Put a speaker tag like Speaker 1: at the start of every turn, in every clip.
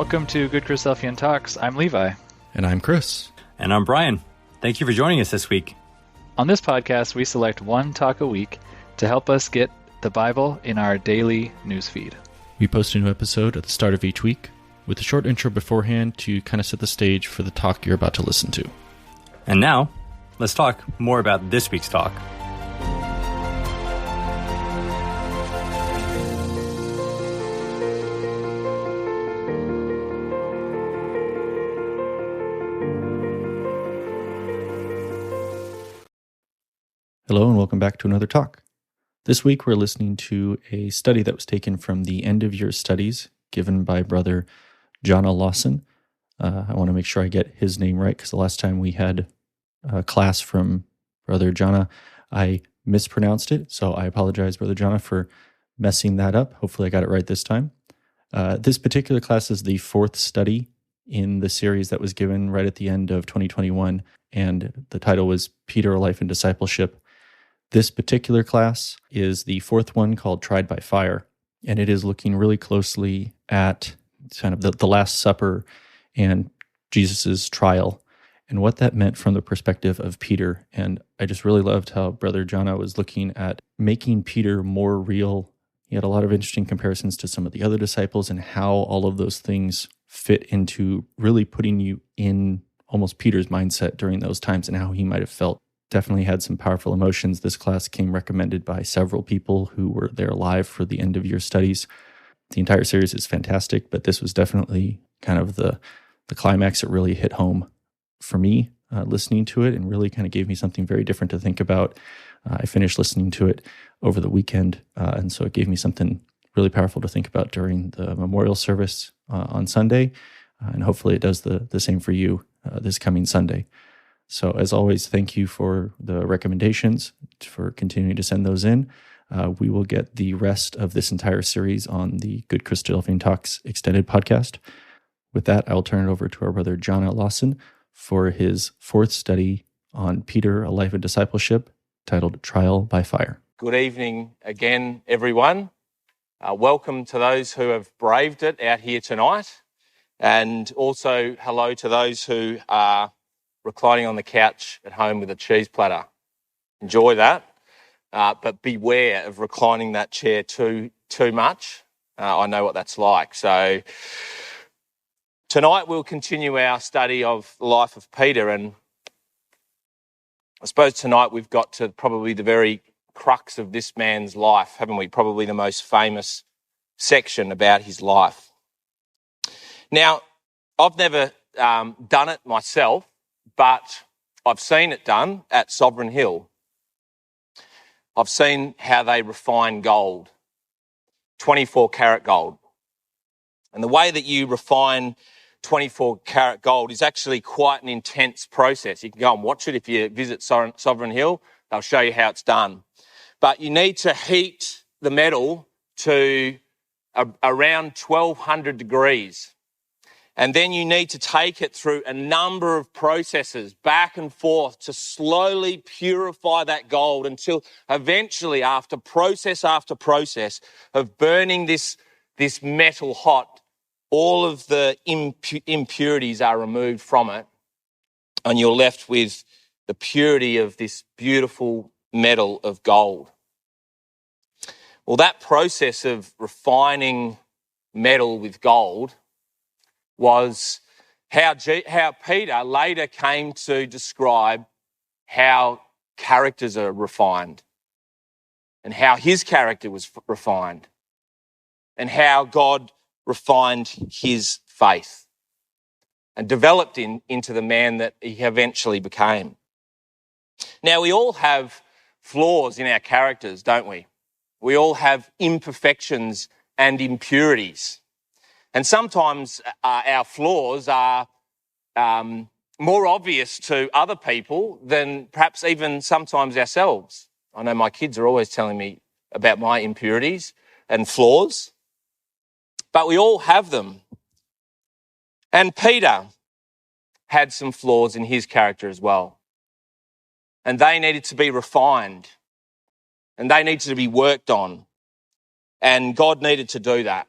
Speaker 1: Welcome to GoodChristadelphianTalks. I'm Levi.
Speaker 2: And I'm Chris.
Speaker 3: And I'm Brian. Thank you for joining us this week.
Speaker 1: On this podcast, we select one talk a week to help us get the Bible in our daily newsfeed.
Speaker 2: We post a new episode at the start of each week with a short intro beforehand to kind of set the stage for the talk you're about to listen to.
Speaker 3: And now, let's talk more about this week's talk.
Speaker 2: Hello and welcome back to another talk. This week we're listening to a study that was taken from the end of year studies given by brother Jona Lawson. I want to make sure I get his name right because the last time we had a class from brother Jona, I mispronounced it. So I apologize, brother Jona, for messing that up. Hopefully I got it right this time. This particular class is the fourth study in the series that was given right at the end of 2021. And the title was Peter, a Life in Discipleship. This particular class is the fourth one called Tried by Fire, and it is looking really closely at kind of the Last Supper and Jesus's trial and what that meant from the perspective of Peter. And I just really loved how Brother Jona was looking at making Peter more real. He had a lot of interesting comparisons to some of the other disciples and how all of those things fit into really putting you in almost Peter's mindset during those times and how he might have felt. Definitely had some powerful emotions. This class came recommended by several people who were there live for the end of year studies. The entire series is fantastic, but this was definitely kind of the climax that really hit home for me listening to it and really kind of gave me something very different to think about. I finished listening to it over the weekend, and so it gave me something really powerful to think about during the memorial service on Sunday, and hopefully it does the same for you this coming Sunday. So as always, thank you for the recommendations, for continuing to send those in. We will get the rest of this entire series on the Good Christadelphian Talks extended podcast. With that, I'll turn it over to our brother Jona Lawson for his fourth study on Peter, a Life of Discipleship, titled Trial by Fire.
Speaker 4: Good evening again, everyone. Welcome to those who have braved it out here tonight. And also hello to those who are reclining on the couch at home with a cheese platter. Enjoy that, but beware of reclining that chair too much. I know what that's like. So tonight we'll continue our study of the life of Peter, and I suppose tonight we've got to probably the very crux of this man's life, haven't we? Probably the most famous section about his life. Now, I've never done it myself, but I've seen it done at Sovereign Hill. I've seen how they refine gold, 24-karat gold. And the way that you refine 24-karat gold is actually quite an intense process. You can go and watch it if you visit Sovereign Hill. They'll show you how it's done. But you need to heat the metal to around 1,200 degrees. And then you need to take it through a number of processes back and forth to slowly purify that gold until eventually, after process of burning this metal hot, all of the impurities are removed from it, and you're left with the purity of this beautiful metal of gold. Well, that process of refining metal with gold was how Peter later came to describe how characters are refined and how his character was refined and how God refined his faith and developed into the man that he eventually became. Now, we all have flaws in our characters, don't we? We all have imperfections and impurities. And sometimes our flaws are more obvious to other people than perhaps even sometimes ourselves. I know my kids are always telling me about my impurities and flaws, but we all have them. And Peter had some flaws in his character as well. And they needed to be refined. And they needed to be worked on. And God needed to do that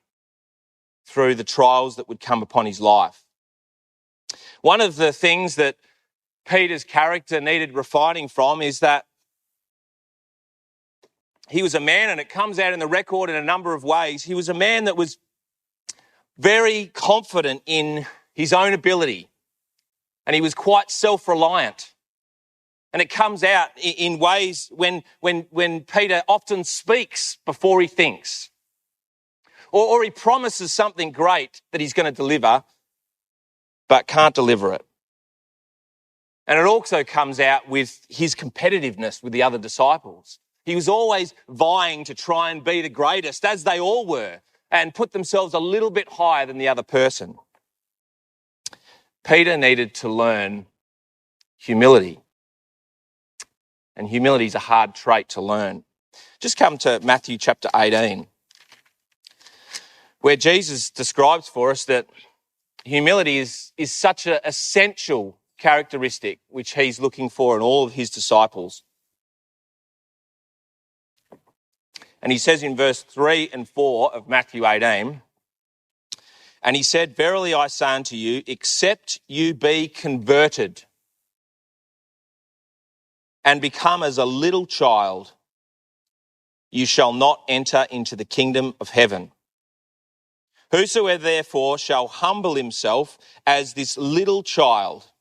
Speaker 4: through the trials that would come upon his life. One of the things that Peter's character needed refining from is that he was a man, and it comes out in the record in a number of ways. He was a man that was very confident in his own ability, and he was quite self-reliant. And it comes out in ways when Peter often speaks before he thinks, or he promises something great that he's going to deliver, but can't deliver it. And it also comes out with his competitiveness with the other disciples. He was always vying to try and be the greatest, as they all were, and put themselves a little bit higher than the other person. Peter needed to learn humility. And humility is a hard trait to learn. Just come to Matthew chapter 18, where Jesus describes for us that humility is such an essential characteristic which he's looking for in all of his disciples. And he says in verse 3 and 4 of Matthew 18, and he said, "Verily I say unto you, except you be converted and become as a little child, you shall not enter into the kingdom of heaven. Whosoever therefore shall humble himself as this little child,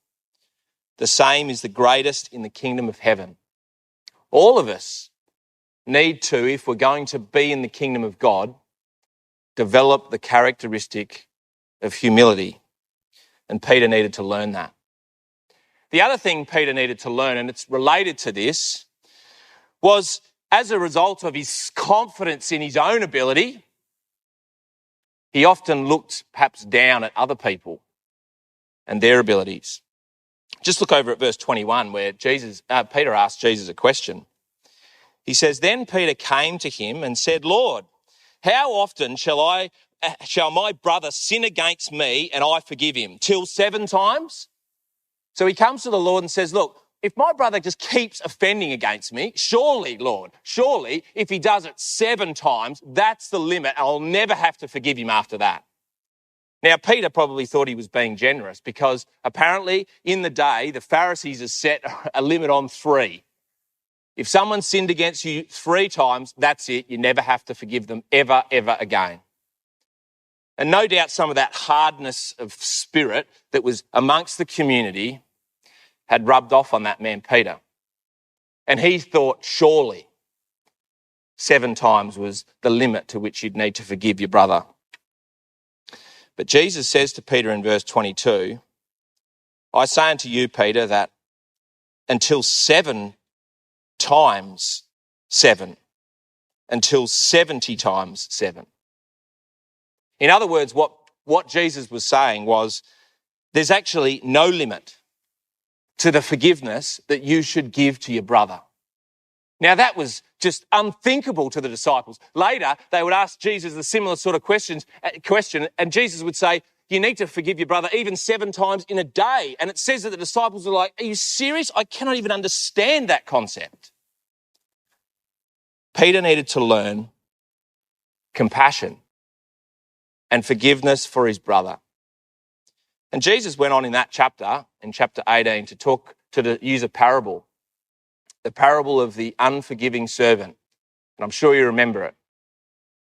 Speaker 4: the same is the greatest in the kingdom of heaven." All of us need to, if we're going to be in the kingdom of God, develop the characteristic of humility. And Peter needed to learn that. The other thing Peter needed to learn, and it's related to this, was as a result of his confidence in his own ability, he often looked perhaps down at other people and their abilities. Just look over at verse 21 where Peter asked Jesus a question. He says, "Then Peter came to him and said, Lord, how often shall my brother sin against me and I forgive him? Till 7 times? So he comes to the Lord and says, look, if my brother just keeps offending against me, surely, Lord, surely if he does it 7 times, that's the limit. I'll never have to forgive him after that. Now, Peter probably thought he was being generous because apparently in the day, the Pharisees had set a limit on 3. If someone sinned against you 3 times, that's it. You never have to forgive them ever, ever again. And no doubt some of that hardness of spirit that was amongst the community had rubbed off on that man, Peter. And he thought surely 7 times was the limit to which you'd need to forgive your brother. But Jesus says to Peter in verse 22, I say unto you, Peter, that until 7 times 7, until 70 times 7. In other words, what Jesus was saying was there's actually no limit to the forgiveness that you should give to your brother. Now, that was just unthinkable to the disciples. Later, they would ask Jesus a similar sort of question, and Jesus would say, you need to forgive your brother even 7 times in a day. And it says that the disciples are like, are you serious? I cannot even understand that concept. Peter needed to learn compassion and forgiveness for his brother. And Jesus went on in that chapter, in chapter 18, to use a parable, the parable of the unforgiving servant. And I'm sure you remember it,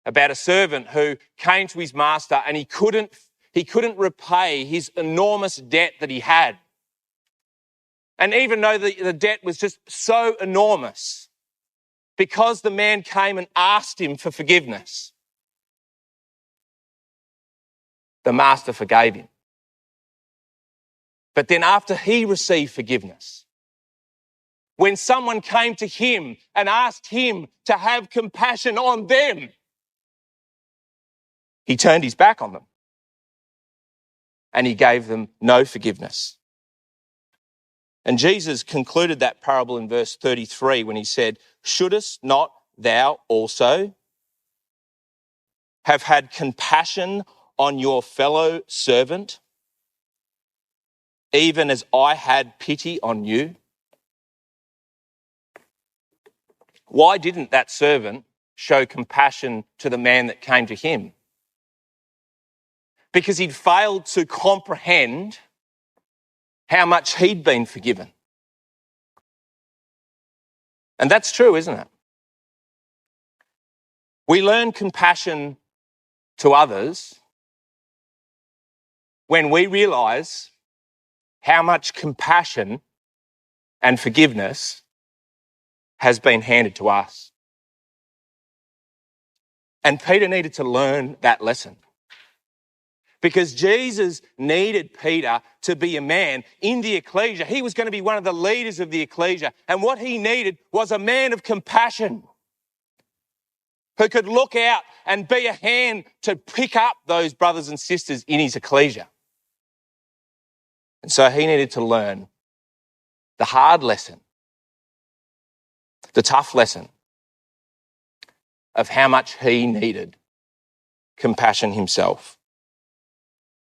Speaker 4: about a servant who came to his master and he couldn't repay his enormous debt that he had. And even though the debt was just so enormous, because the man came and asked him for forgiveness, the master forgave him. But then after he received forgiveness, when someone came to him and asked him to have compassion on them, he turned his back on them and he gave them no forgiveness. And Jesus concluded that parable in verse 33 when he said, shouldest not thou also have had compassion on your fellow servant, even as I had pity on you? Why didn't that servant show compassion to the man that came to him? because he'd failed to comprehend how much he'd been forgiven. And that's true, isn't it? We learn compassion to others when we realise how much compassion and forgiveness has been handed to us. And Peter needed to learn that lesson, because Jesus needed Peter to be a man in the ecclesia. He was going to be one of the leaders of the ecclesia. And what he needed was a man of compassion who could look out and be a hand to pick up those brothers and sisters in his ecclesia. And so he needed to learn the hard lesson, the tough lesson of how much he needed compassion himself.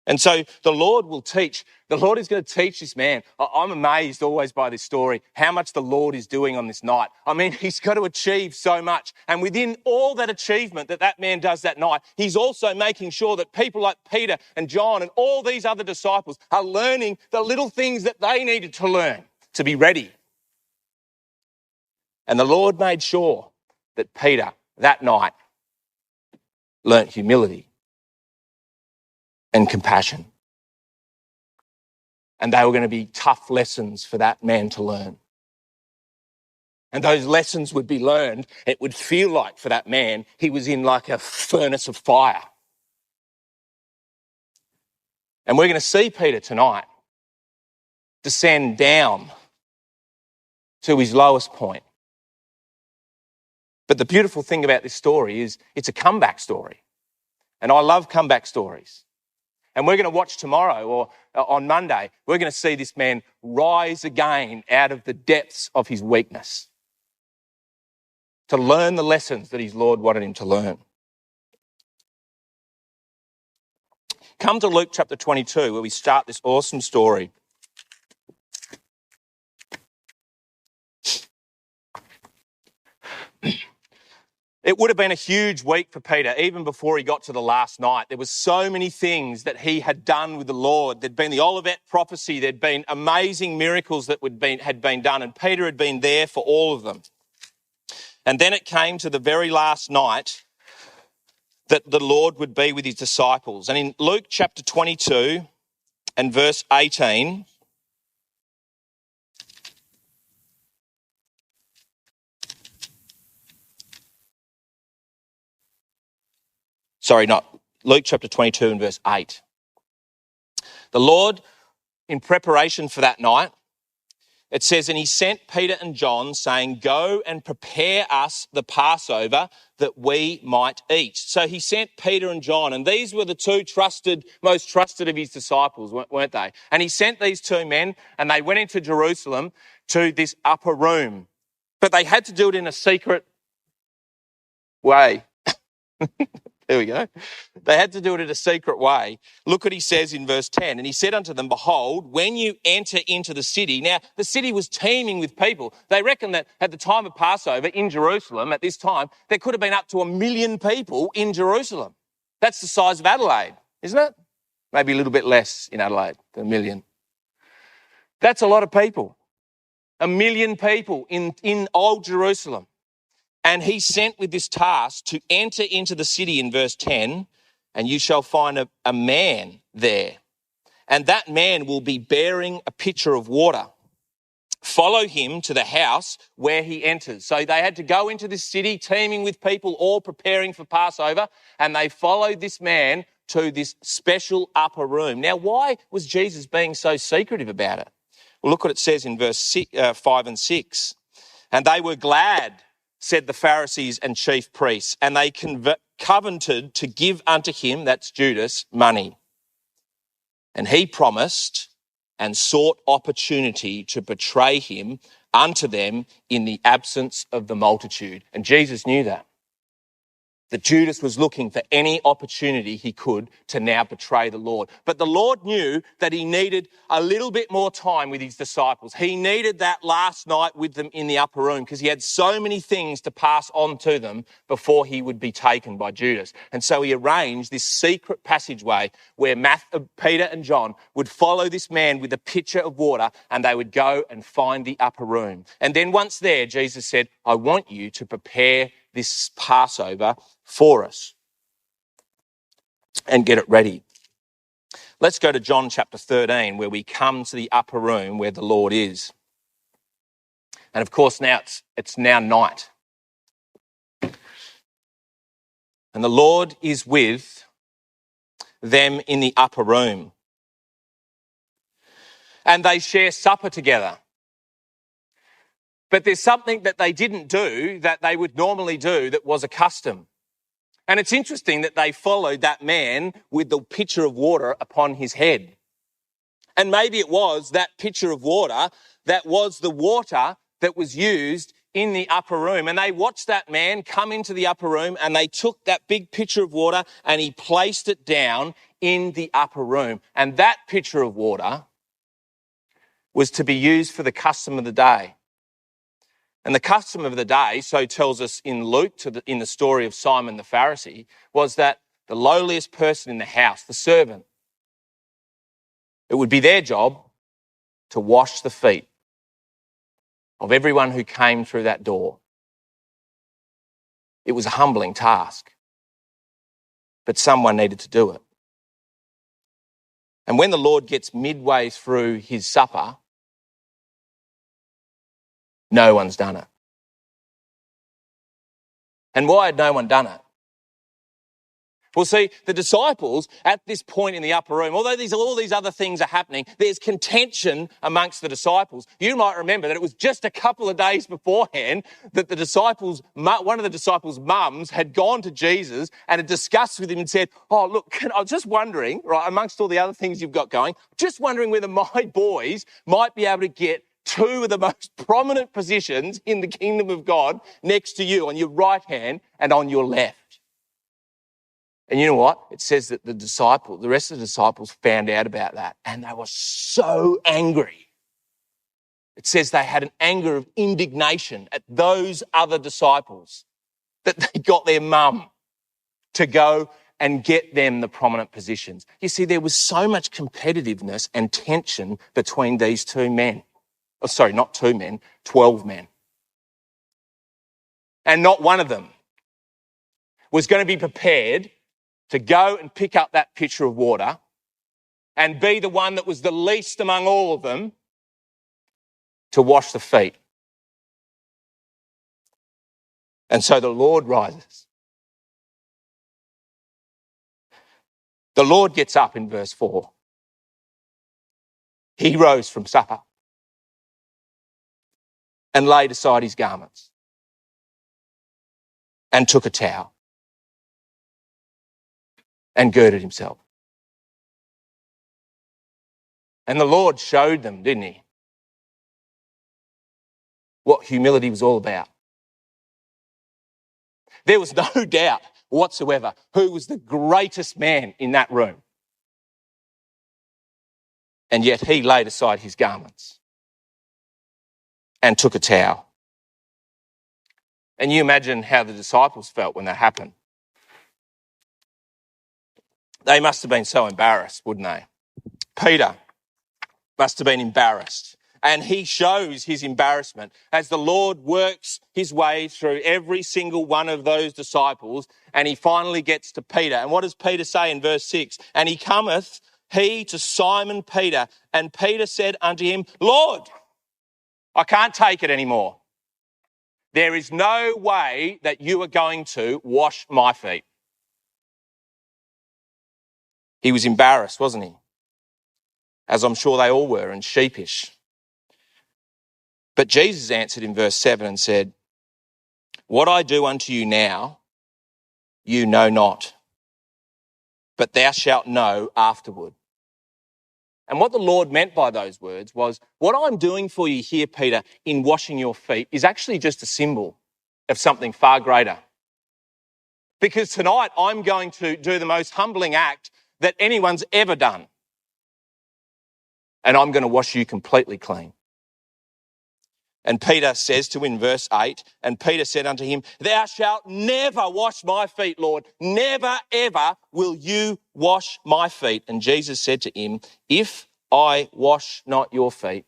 Speaker 4: And so the Lord is going to teach this man. I'm amazed always by this story, how much the Lord is doing on this night. I mean, he's got to achieve so much. And within all that achievement that man does that night, he's also making sure that people like Peter and John and all these other disciples are learning the little things that they needed to learn to be ready. And the Lord made sure that Peter that night learnt humility and compassion. And they were going to be tough lessons for that man to learn. And those lessons would be learned, it would feel like for that man, he was in like a furnace of fire. And we're going to see Peter tonight descend down to his lowest point. But the beautiful thing about this story is it's a comeback story. And I love comeback stories. And we're going to watch tomorrow or on Monday, we're going to see this man rise again out of the depths of his weakness to learn the lessons that his Lord wanted him to learn. Come to Luke chapter 22, where we start this awesome story. It would have been a huge week for Peter, even before he got to the last night. There were so many things that he had done with the Lord. There'd been the Olivet prophecy. There'd been amazing miracles that had been done, and Peter had been there for all of them. And then it came to the very last night that the Lord would be with his disciples. And in Luke chapter 22 and verse 18... Luke chapter 22 and verse 8. The Lord, in preparation for that night, it says, and he sent Peter and John saying, go and prepare us the Passover that we might eat. So he sent Peter and John, and these were the two most trusted of his disciples, weren't they? And he sent these two men, and they went into Jerusalem to this upper room. But they had to do it in a secret way. There we go. They had to do it in a secret way. Look what he says in verse 10. And he said unto them, behold, when you enter into the city. Now, the city was teeming with people. They reckon that at the time of Passover in Jerusalem, at this time, there could have been up to 1 million people in Jerusalem. That's the size of Adelaide, isn't it? Maybe a little bit less in Adelaide than 1 million. That's a lot of people. 1 million people in old Jerusalem. And he sent with this task to enter into the city in verse 10, and you shall find a man there. And that man will be bearing a pitcher of water. Follow him to the house where he enters. So they had to go into this city teeming with people all preparing for Passover, and they followed this man to this special upper room. Now, why was Jesus being so secretive about it? Well, look what it says in verse 5 and 6. And they were glad, said the Pharisees and chief priests, and they covenanted to give unto him, that's Judas, money. And he promised and sought opportunity to betray him unto them in the absence of the multitude. And Jesus knew that. that Judas was looking for any opportunity he could to now betray the Lord. But the Lord knew that he needed a little bit more time with his disciples. He needed that last night with them in the upper room because he had so many things to pass on to them before he would be taken by Judas. And so he arranged this secret passageway where Peter and John would follow this man with a pitcher of water, and they would go and find the upper room. And then once there, Jesus said, I want you to prepare this Passover for us and get it ready. Let's go to John chapter 13, where we come to the upper room where the Lord is. And of course, now it's now night. And the Lord is with them in the upper room. And they share supper together. But there's something that they didn't do that they would normally do that was a custom. And it's interesting that they followed that man with the pitcher of water upon his head. And maybe it was that pitcher of water that was the water that was used in the upper room. And they watched that man come into the upper room, and they took that big pitcher of water and he placed it down in the upper room. And that pitcher of water was to be used for the custom of the day. And the custom of the day, so tells us in Luke, in the story of Simon the Pharisee, was that the lowliest person in the house, the servant, it would be their job to wash the feet of everyone who came through that door. It was a humbling task, but someone needed to do it. And when the Lord gets midway through his supper, no one's done it. And why had no one done it? Well, see, the disciples at this point in the upper room, although all these other things are happening, there's contention amongst the disciples. You might remember that it was just a couple of days beforehand that one of the disciples' mums had gone to Jesus and had discussed with him and said, oh, look, I was just wondering, right, amongst all the other things you've got going, just wondering whether my boys might be able to get two of the most prominent positions in the kingdom of God next to you, on your right hand and on your left. And you know what? It says that the rest of the disciples found out about that, and they were so angry. It says they had an anger of indignation at those other disciples that they got their mum to go and get them the prominent positions. You see, there was so much competitiveness and tension between these two men. Oh, sorry, not 2 men, 12 men. And not one of them was going to be prepared to go and pick up that pitcher of water and be the one that was the least among all of them to wash the feet. And so the Lord rises. The Lord gets up in verse 4. He rose from supper and laid aside his garments and took a towel and girded himself. And the Lord showed them, didn't he, what humility was all about. There was no doubt whatsoever who was the greatest man in that room. And yet he laid aside his garments and took a towel. And you imagine how the disciples felt when that happened. They must have been so embarrassed, wouldn't they? Peter must have been embarrassed. And he shows his embarrassment as the Lord works his way through every single one of those disciples, and he finally gets to Peter. And what does Peter say in verse 6? And he cometh, he to Simon Peter, and Peter said unto him, Lord, I can't take it anymore. There is no way that you are going to wash my feet. He was embarrassed, wasn't he? As I'm sure they all were, and sheepish. But Jesus answered in verse 7 and said, What I do unto you now, you know not, but thou shalt know afterward. And what the Lord meant by those words was, what I'm doing for you here, Peter, in washing your feet is actually just a symbol of something far greater. because tonight I'm going to do the most humbling act that anyone's ever done. And I'm going to wash you completely clean. And Peter says to him in verse 8, and Peter said unto him, Thou shalt never wash my feet, Lord. Never, ever will you wash my feet. And Jesus said to him, If I wash not your feet,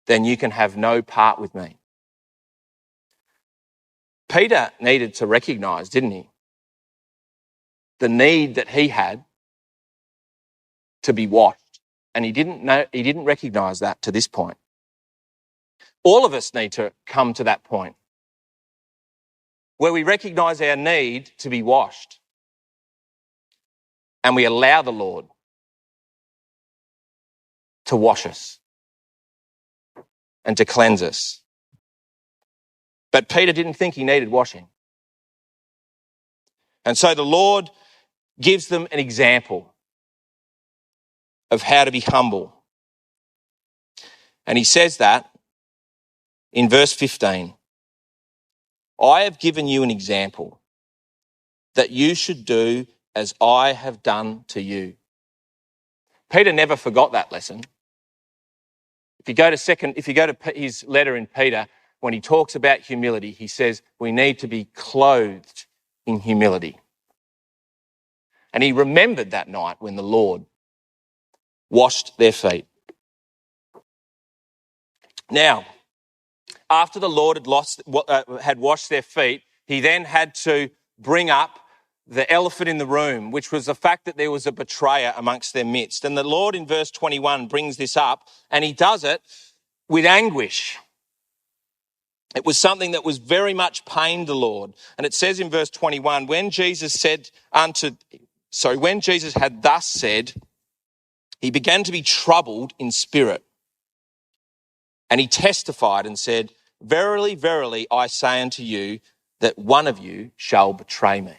Speaker 4: then you can have no part with me. Peter needed to recognise, didn't he, the need that he had to be washed. And he didn't recognise that to this point. All of us need to come to that point where we recognise our need to be washed and we allow the Lord to wash us and to cleanse us. But Peter didn't think he needed washing. And so the Lord gives them an example of how to be humble. And he says that in verse 15, I have given you an example that you should do as I have done to you. Peter never forgot that lesson. If you go to his letter in Peter, when he talks about humility, he says we need to be clothed in humility. And he remembered that night when the Lord washed their feet. Now, after the Lord had washed their feet, he then had to bring up the elephant in the room, which was the fact that there was a betrayer amongst their midst. And the Lord in verse 21 brings this up, and he does it with anguish. It was something that was very much pained the Lord. And it says in verse 21, when Jesus had thus said, he began to be troubled in spirit. And he testified and said, Verily, verily, I say unto you that one of you shall betray me.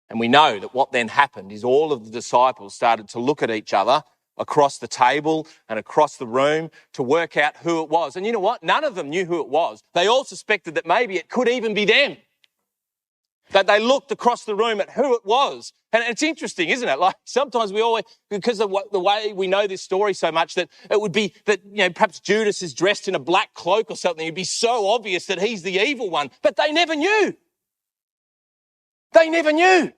Speaker 4: And we know that what then happened is all of the disciples started to look at each other across the table and across the room to work out who it was. And you know what? None of them knew who it was. They all suspected that maybe it could even be them. That they looked across the room at who it was. And it's interesting, isn't it? Like sometimes we always, because of the way we know this story so much, that it would be that, perhaps Judas is dressed in a black cloak or something. It'd be so obvious that he's the evil one. But they never knew. They never knew.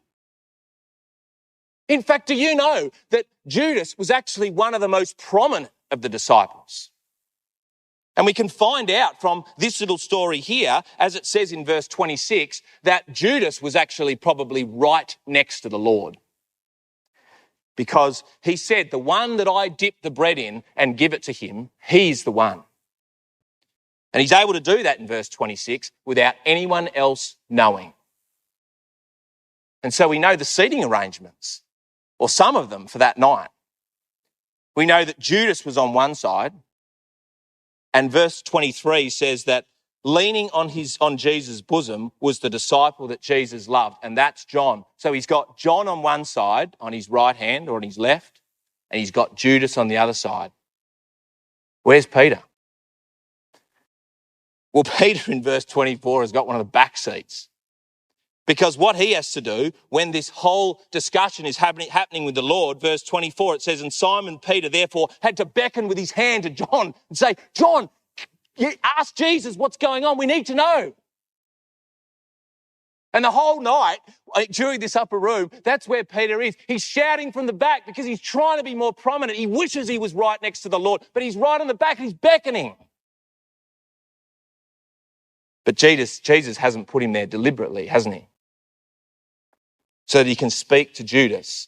Speaker 4: In fact, do you know that Judas was actually one of the most prominent of the disciples? And we can find out from this little story here, as it says in verse 26, that Judas was actually probably right next to the Lord. Because he said, the one that I dip the bread in and give it to him, he's the one. And he's able to do that in verse 26 without anyone else knowing. And so we know the seating arrangements, or some of them for that night. We know that Judas was on one side, and verse 23 says that leaning on Jesus' bosom was the disciple that Jesus loved, and that's John. So he's got John on one side, on his right hand or on his left, and he's got Judas on the other side. Where's Peter? Well, Peter in verse 24 has got one of the back seats. Because what he has to do when this whole discussion is happening with the Lord, verse 24, it says, and Simon Peter therefore had to beckon with his hand to John and say, John, you ask Jesus what's going on. We need to know. And the whole night during this upper room, that's where Peter is. He's shouting from the back because he's trying to be more prominent. He wishes he was right next to the Lord, but he's right on the back and he's beckoning. But Jesus hasn't put him there deliberately, hasn't he? So that he can speak to Judas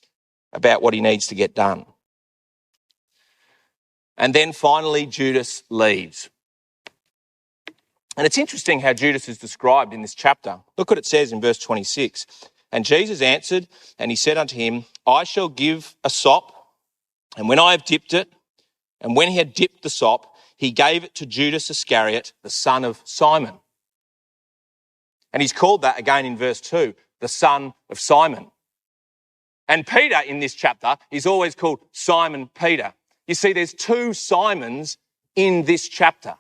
Speaker 4: about what he needs to get done. And then finally, Judas leaves. And it's interesting how Judas is described in this chapter. Look what it says in verse 26. And Jesus answered, and he said unto him, I shall give a sop, and when I have dipped it, and when he had dipped the sop, he gave it to Judas Iscariot, the son of Simon. And he's called that again in verse 2, the son of Simon. And Peter in this chapter is always called Simon Peter. You see, there's two Simons in this chapter.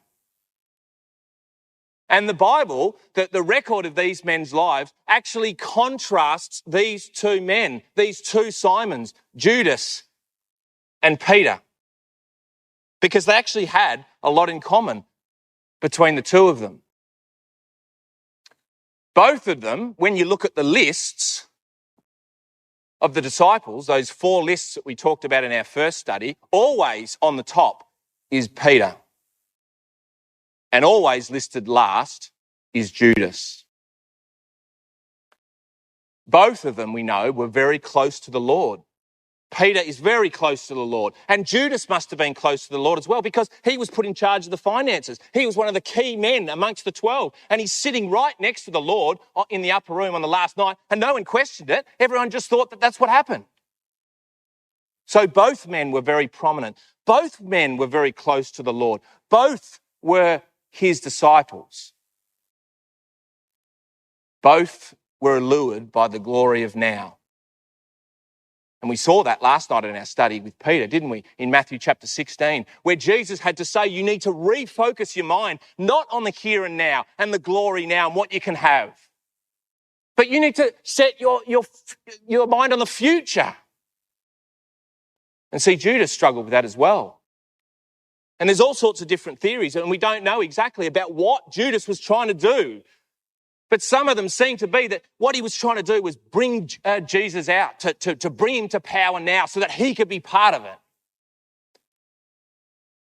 Speaker 4: And the Bible, the record of these men's lives, actually contrasts these two men, these two Simons, Judas and Peter, because they actually had a lot in common between the two of them. Both of them, when you look at the lists of the disciples, those 4 lists that we talked about in our first study, always on the top is Peter. And always listed last is Judas. Both of them, we know, were very close to the Lord. Peter is very close to the Lord. And Judas must have been close to the Lord as well, because he was put in charge of the finances. He was one of the key men amongst the 12. And he's sitting right next to the Lord in the upper room on the last night. And no one questioned it. Everyone just thought that that's what happened. So both men were very prominent. Both men were very close to the Lord. Both were his disciples. Both were allured by the glory of now. And we saw that last night in our study with Peter, didn't we? In Matthew chapter 16, where Jesus had to say you need to refocus your mind, not on the here and now and the glory now and what you can have, but you need to set your mind on the future. And see, Judas struggled with that as well. And there's all sorts of different theories, and we don't know exactly about what Judas was trying to do. But some of them seem to be that what he was trying to do was bring Jesus out, to bring him to power now so that he could be part of it.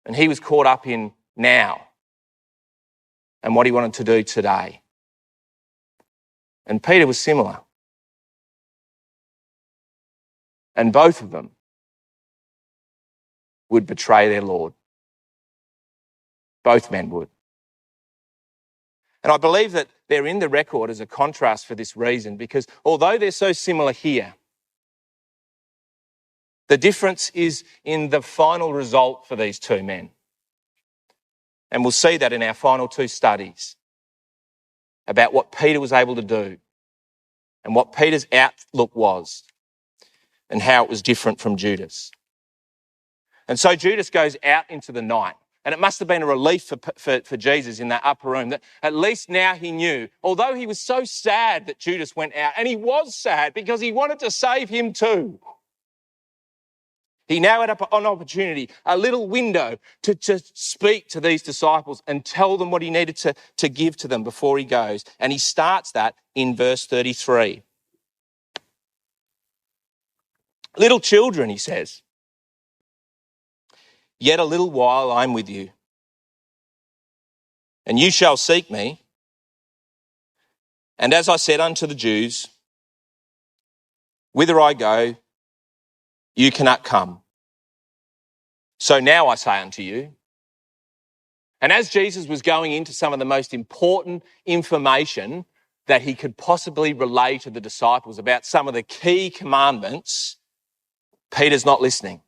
Speaker 4: And he was caught up in now and what he wanted to do today. And Peter was similar. And both of them would betray their Lord. Both men would. And I believe that they're in the record as a contrast for this reason, because although they're so similar here, the difference is in the final result for these two men. And we'll see that in our final 2 studies about what Peter was able to do and what Peter's outlook was and how it was different from Judas. And so Judas goes out into the night. And it must have been a relief for Jesus in that upper room that at least now he knew, although he was so sad that Judas went out, and he was sad because he wanted to save him too. He now had an opportunity, a little window to speak to these disciples and tell them what he needed to give to them before he goes. And he starts that in verse 33. Little children, he says, yet a little while I'm with you, and you shall seek me. And as I said unto the Jews, whither I go, you cannot come. So now I say unto you. And as Jesus was going into some of the most important information that he could possibly relay to the disciples about some of the key commandments, Peter's not listening.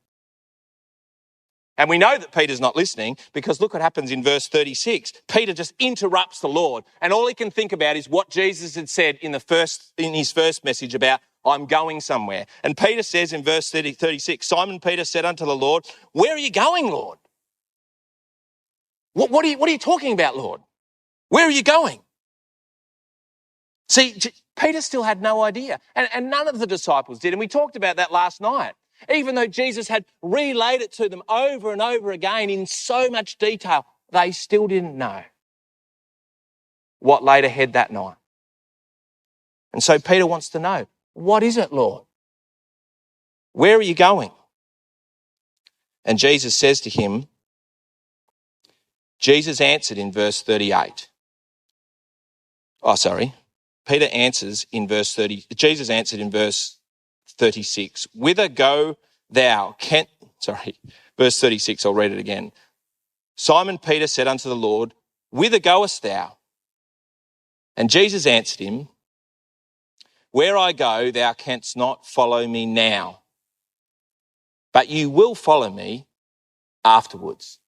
Speaker 4: And we know that Peter's not listening because look what happens in verse 36. Peter just interrupts the Lord, and all he can think about is what Jesus had said in his first message about, I'm going somewhere. And Peter says in verse 36, Simon Peter said unto the Lord, where are you going, Lord? What are you talking about, Lord? Where are you going? See, Peter still had no idea, and none of the disciples did, and we talked about that last night. Even though Jesus had relayed it to them over and over again in so much detail, they still didn't know what laid ahead that night. And so Peter wants to know, what is it, Lord? Where are you going? And Jesus says to him, Jesus answered in verse 38. Peter answers in verse 30. Jesus answered in verse 36. Whither go thou? Verse 36, I'll read it again. Simon Peter said unto the Lord, whither goest thou? And Jesus answered him, where I go, thou canst not follow me now, but you will follow me afterwards.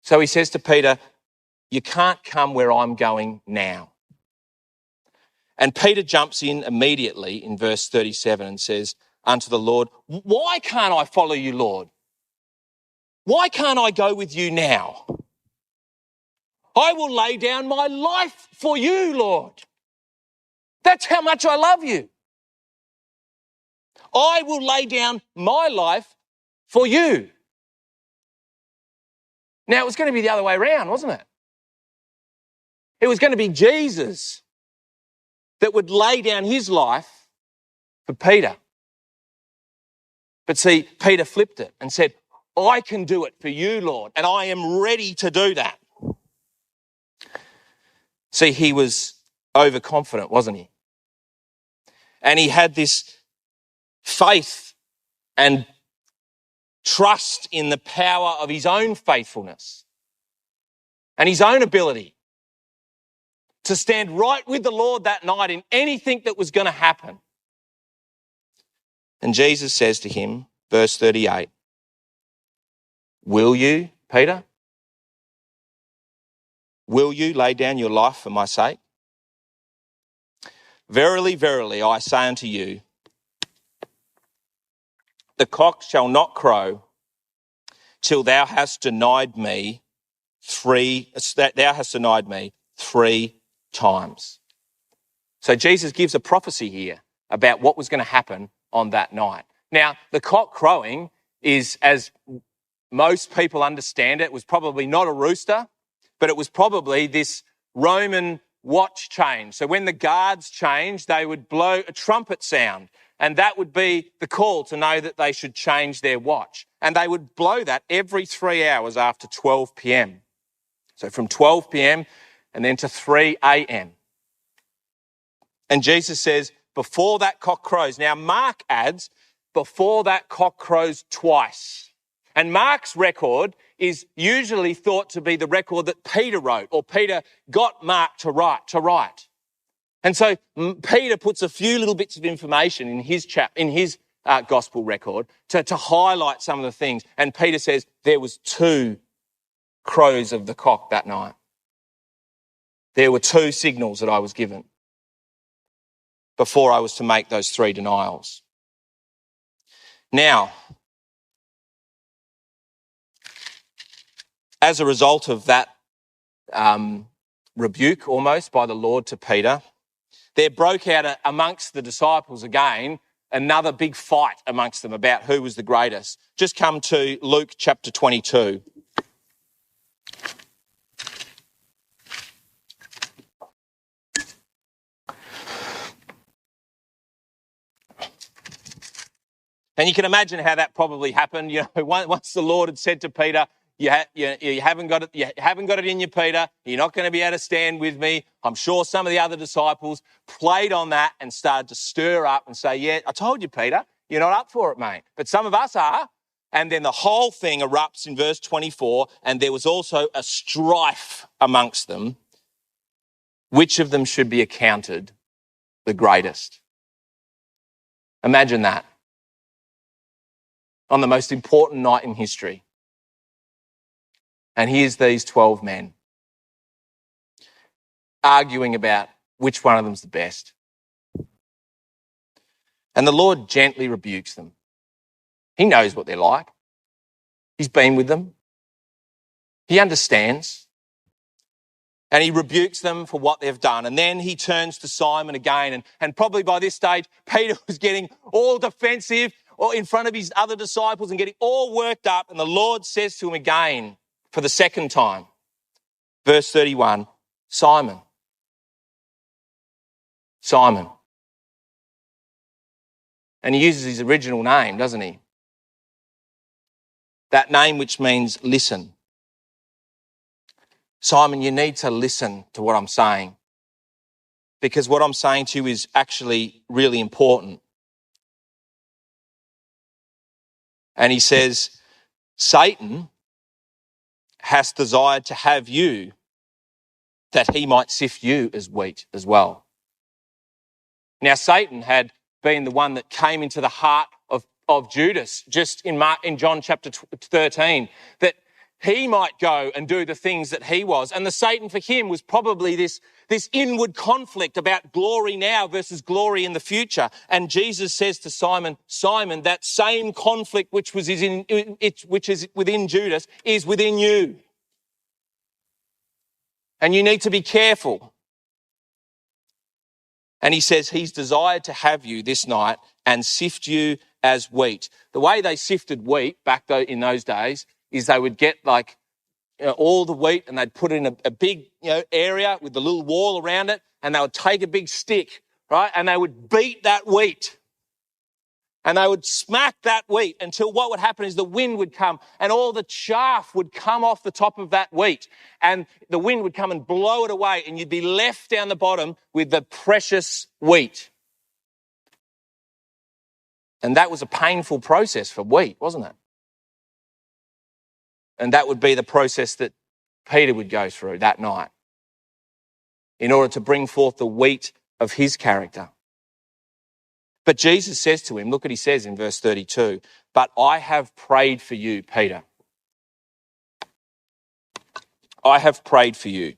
Speaker 4: So he says to Peter, you can't come where I'm going now. And Peter jumps in immediately in verse 37 and says unto the Lord, why can't I follow you, Lord? Why can't I go with you now? I will lay down my life for you, Lord. That's how much I love you. I will lay down my life for you. Now, it was going to be the other way around, wasn't it? It was going to be Jesus that would lay down his life for Peter. But see, Peter flipped it and said, I can do it for you, Lord, and I am ready to do that. See, he was overconfident, wasn't he? And he had this faith and trust in the power of his own faithfulness and his own ability to stand right with the Lord that night in anything that was going to happen. And Jesus says to him, verse 38, will you, Peter? Will you lay down your life for my sake? Verily, verily, I say unto you, the cock shall not crow till thou hast denied me three times. So Jesus gives a prophecy here about what was going to happen on that night. Now, the cock crowing is, as most people understand it, was probably not a rooster, but it was probably this Roman watch change. So when the guards changed, they would blow a trumpet sound, and that would be the call to know that they should change their watch. And they would blow that every 3 hours after 12 p.m. So from 12 p.m. and then to 3 a.m. And Jesus says, before that cock crows. Now, Mark adds, before that cock crows twice. And Mark's record is usually thought to be the record that Peter wrote, or Peter got Mark to write. And so Peter puts a few little bits of information in his gospel record to highlight some of the things. And Peter says there was 2 crows of the cock that night. There were 2 signals that I was given before I was to make those 3 denials. Now, as a result of that rebuke almost by the Lord to Peter, there broke out amongst the disciples again another big fight amongst them about who was the greatest. Just come to Luke chapter 22. And you can imagine how that probably happened. You know, once the Lord had said to Peter, you haven't got it in you, Peter. You're not going to be able to stand with me. I'm sure some of the other disciples played on that and started to stir up and say, yeah, I told you, Peter, you're not up for it, mate. But some of us are. And then the whole thing erupts in verse 24, and there was also a strife amongst them. Which of them should be accounted the greatest? Imagine that. On the most important night in history. And here's these 12 men arguing about which one of them's the best. And the Lord gently rebukes them. He knows what they're like. He's been with them. He understands. And he rebukes them for what they've done. And then he turns to Simon again. And probably by this stage, Peter was getting all defensive or in front of his other disciples and getting all worked up. And the Lord says to him again for the second time, verse 31, Simon, Simon. And he uses his original name, doesn't he? That name which means listen. Simon, you need to listen to what I'm saying, because what I'm saying to you is actually really important. And he says, Satan has desired to have you that he might sift you as wheat as well. Now, Satan had been the one that came into the heart of Judas, just in John chapter 13, that he might go and do the things that he was. And the Satan for him was probably this inward conflict about glory now versus glory in the future. And Jesus says to Simon, Simon, that same conflict which is within Judas is within you. and you need to be careful. And he says he's desired to have you this night and sift you as wheat. The way they sifted wheat back in those days is they would get all the wheat and they'd put it in a big area with the little wall around it, and they would take a big stick, right, and they would beat that wheat. And they would smack that wheat until what would happen is the wind would come and all the chaff would come off the top of that wheat. And the wind would come and blow it away, and you'd be left down the bottom with the precious wheat. And that was a painful process for wheat, wasn't it? And that would be the process that Peter would go through that night in order to bring forth the wheat of his character. But Jesus says to him, look what he says in verse 32, "But I have prayed for you, Peter. I have prayed for you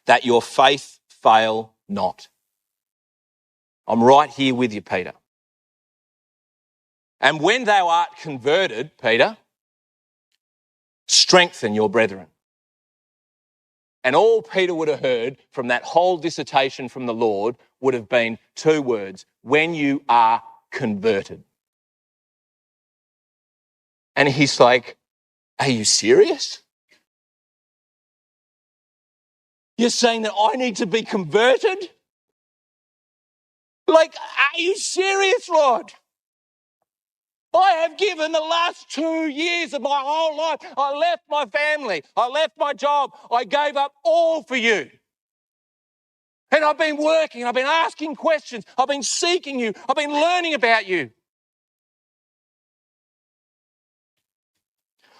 Speaker 4: that your faith fail not." I'm right here with you, Peter. "And when thou art converted, Peter, strengthen your brethren." And all Peter would have heard from that whole dissertation from the Lord would have been two words: when you are converted. And he's like, are you serious? You're saying that I need to be converted? Like, are you serious, Lord? I have given the last 2 years of my whole life. I left my family. I left my job. I gave up all for you. And I've been working. I've been asking questions. I've been seeking you. I've been learning about you.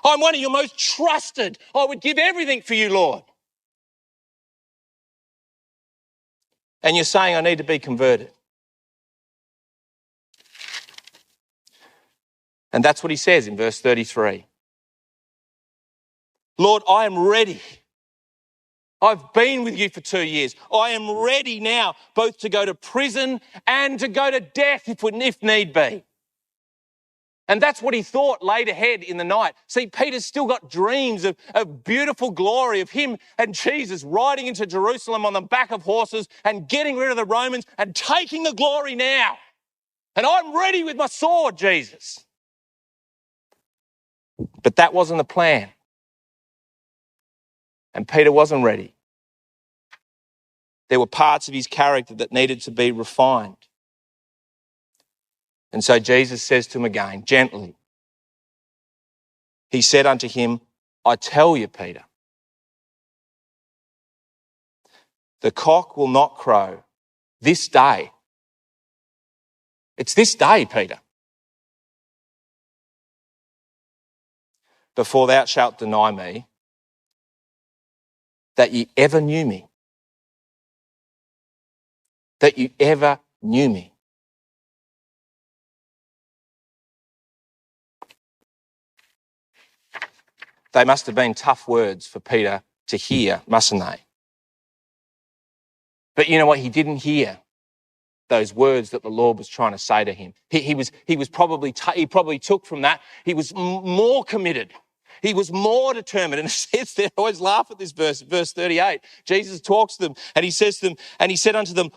Speaker 4: I'm one of your most trusted. I would give everything for you, Lord. And you're saying I need to be converted. And that's what he says in verse 33. "Lord, I am ready. I've been with you for 2 years. I am ready now both to go to prison and to go to death if need be." And that's what he thought laid ahead in the night. See, Peter's still got dreams of beautiful glory of him and Jesus riding into Jerusalem on the back of horses and getting rid of the Romans and taking the glory now. And I'm ready with my sword, Jesus. But that wasn't the plan. And Peter wasn't ready. There were parts of his character that needed to be refined. And so Jesus says to him again, gently, he said unto him, "I tell you, Peter, the cock will not crow this day." It's this day, Peter, "before thou shalt deny me that ye ever knew me." That you ever knew me. They must have been tough words for Peter to hear, mustn't they? But you know what? He didn't hear those words that the Lord was trying to say to him. He probably took from that. He was more committed. He was more determined. And it says there, I always laugh at this verse 38. Jesus talks to them and he says to them, and he said unto them,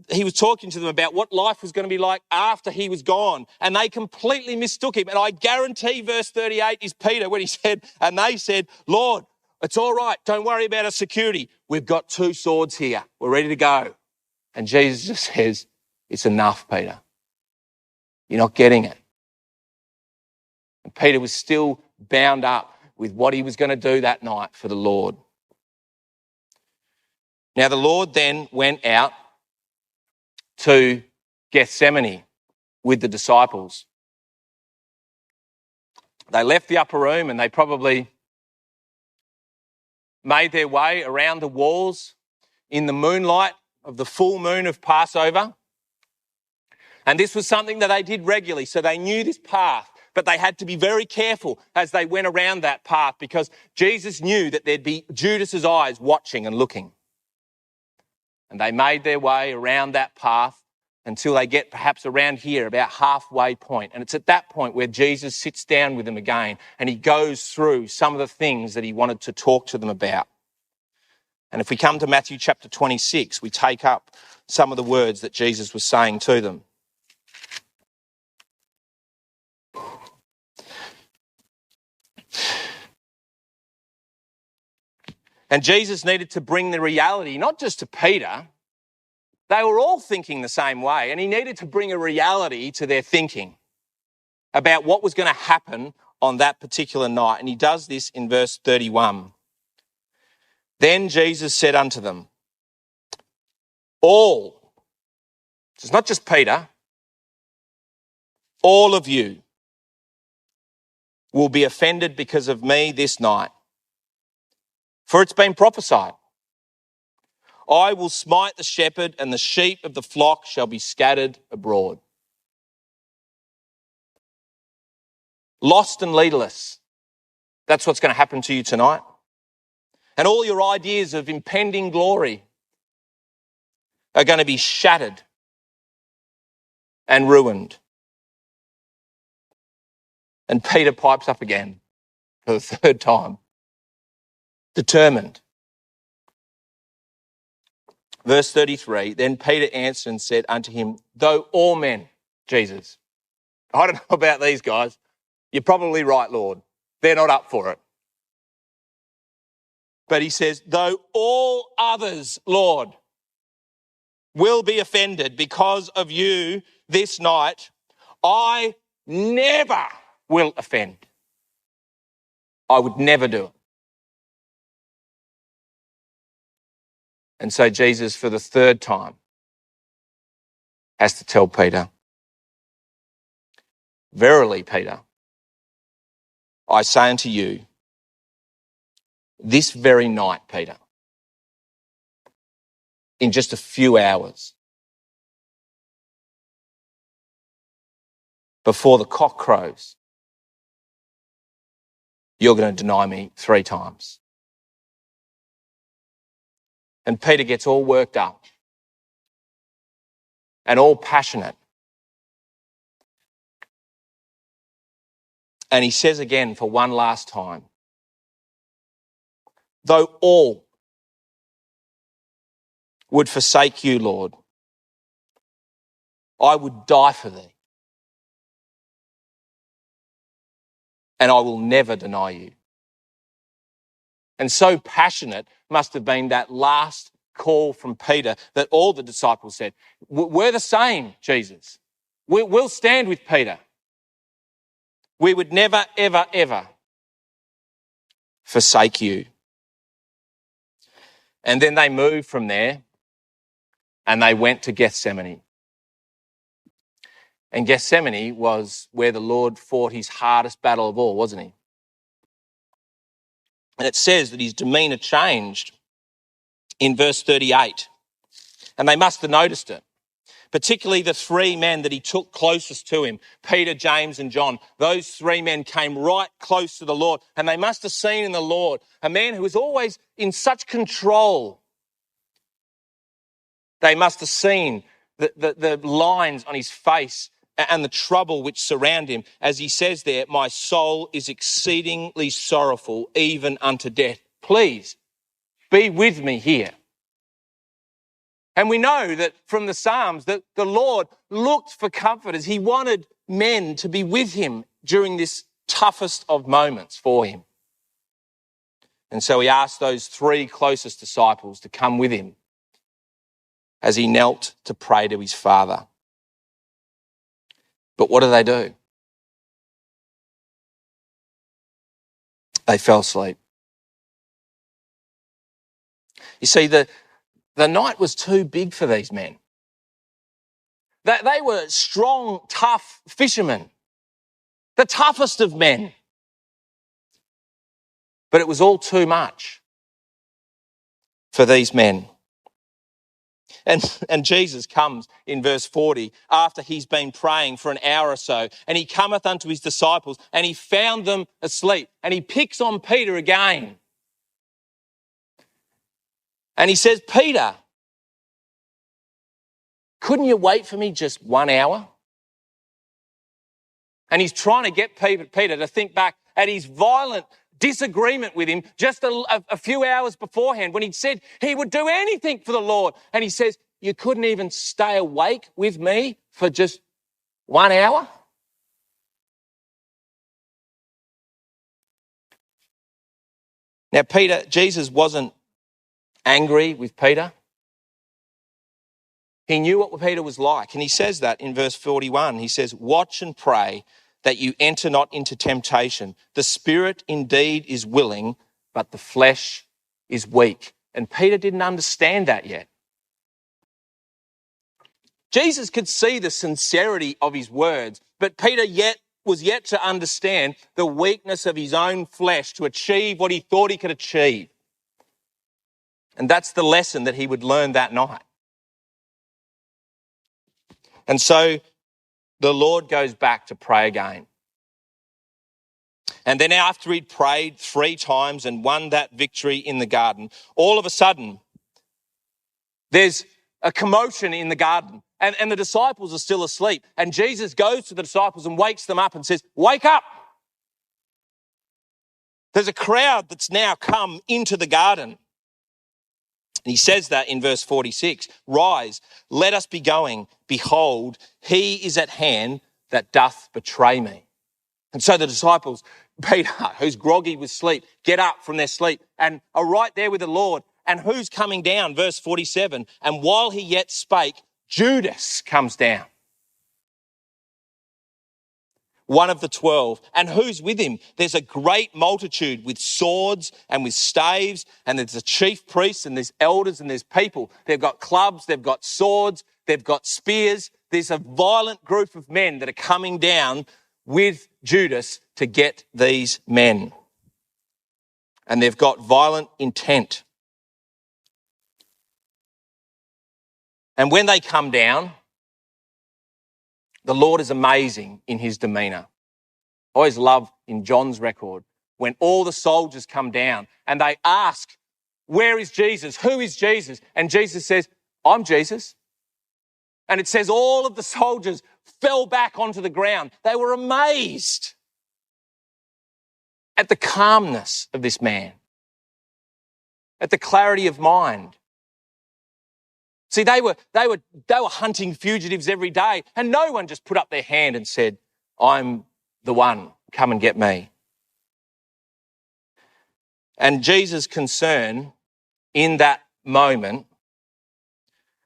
Speaker 4: he was talking to them about what life was going to be like after he was gone. And they completely mistook him. And I guarantee verse 38 is Peter when he said, and they said, "Lord, it's all right. Don't worry about our security. We've got 2 swords here. We're ready to go." And Jesus just says, "It's enough, Peter. You're not getting it." And Peter was still bound up with what he was going to do that night for the Lord. Now the Lord then went out to Gethsemane with the disciples. They left the upper room and they probably made their way around the walls in the moonlight of the full moon of Passover. And this was something that they did regularly, so they knew this path. But they had to be very careful as they went around that path because Jesus knew that there'd be Judas's eyes watching and looking. And they made their way around that path until they get perhaps around here, about halfway point. And it's at that point where Jesus sits down with them again and he goes through some of the things that he wanted to talk to them about. And if we come to Matthew chapter 26, we take up some of the words that Jesus was saying to them. And Jesus needed to bring the reality, not just to Peter. They were all thinking the same way, and he needed to bring a reality to their thinking about what was going to happen on that particular night. And he does this in verse 31. Then Jesus said unto them, all, so it's not just Peter, all of you will be offended because of me this night. For it's been prophesied, I will smite the shepherd, and the sheep of the flock shall be scattered abroad. Lost and leaderless. That's what's going to happen to you tonight. And all your ideas of impending glory are going to be shattered and ruined. And Peter pipes up again for the third time, determined. Verse 33, then Peter answered and said unto him, though all men, Jesus, I don't know about these guys, you're probably right, Lord. They're not up for it. But he says, though all others, Lord, will be offended because of you this night, I never will offend. I would never do it. And so Jesus, for the third time, has to tell Peter, verily, Peter, I say unto you, this very night, Peter, in just a few hours, before the cock crows, you're going to deny me 3 times. And Peter gets all worked up and all passionate. And he says again for one last time, though all would forsake you, Lord, I would die for thee. And I will never deny you. And so passionate must have been that last call from Peter that all the disciples said, we're the same, Jesus. We'll stand with Peter. We would never, ever, ever forsake you. And then they moved from there and they went to Gethsemane. And Gethsemane was where the Lord fought his hardest battle of all, wasn't he? And it says that his demeanour changed in verse 38. And they must have noticed it. Particularly the 3 men that he took closest to him, Peter, James and John. Those 3 men came right close to the Lord. And they must have seen in the Lord a man who was always in such control. They must have seen the lines on his face and the trouble which surround him. As he says there, my soul is exceedingly sorrowful, even unto death. Please be with me here. And we know that from the Psalms that the Lord looked for comforters. He wanted men to be with him during this toughest of moments for him. And so he asked those 3 closest disciples to come with him as he knelt to pray to his Father. But what do? They fell asleep. You see, the night was too big for these men. They were strong, tough fishermen, the toughest of men. But it was all too much for these men. And Jesus comes in verse 40 after he's been praying for an hour or so, and he cometh unto his disciples and he found them asleep, and he picks on Peter again. And he says, Peter, couldn't you wait for me just 1 hour? And he's trying to get Peter to think back at his violent disagreement with him just a few hours beforehand when he'd said he would do anything for the Lord. And he says, you couldn't even stay awake with me for just 1 hour? Now, Jesus wasn't angry with Peter. He knew what Peter was like. And he says that in verse 41. He says, watch and pray that you enter not into temptation. The spirit indeed is willing, but the flesh is weak. And Peter didn't understand that yet. Jesus could see the sincerity of his words, but Peter was yet to understand the weakness of his own flesh to achieve what he thought he could achieve. And that's the lesson that he would learn that night. And so the Lord goes back to pray again. And then after he'd prayed 3 times and won that victory in the garden, all of a sudden, there's a commotion in the garden and the disciples are still asleep. And Jesus goes to the disciples and wakes them up and says, wake up. There's a crowd that's now come into the garden. And he says that in verse 46, rise, let us be going. Behold, he is at hand that doth betray me. And so the disciples, Peter, who's groggy with sleep, get up from their sleep and are right there with the Lord. And who's coming down? Verse 47, and while he yet spake, Judas comes down, one of the 12. And who's with him? There's a great multitude with swords and with staves, and there's the chief priests and there's elders and there's people. They've got clubs, they've got swords, they've got spears. There's a violent group of men that are coming down with Judas to get these men. And they've got violent intent. And when they come down, the Lord is amazing in his demeanour. I always love in John's record when all the soldiers come down and they ask, where is Jesus? Who is Jesus? And Jesus says, I'm Jesus. And it says all of the soldiers fell back onto the ground. They were amazed at the calmness of this man, at the clarity of mind. See, they were hunting fugitives every day, and no one just put up their hand and said, I'm the one, come and get me. And Jesus' concern in that moment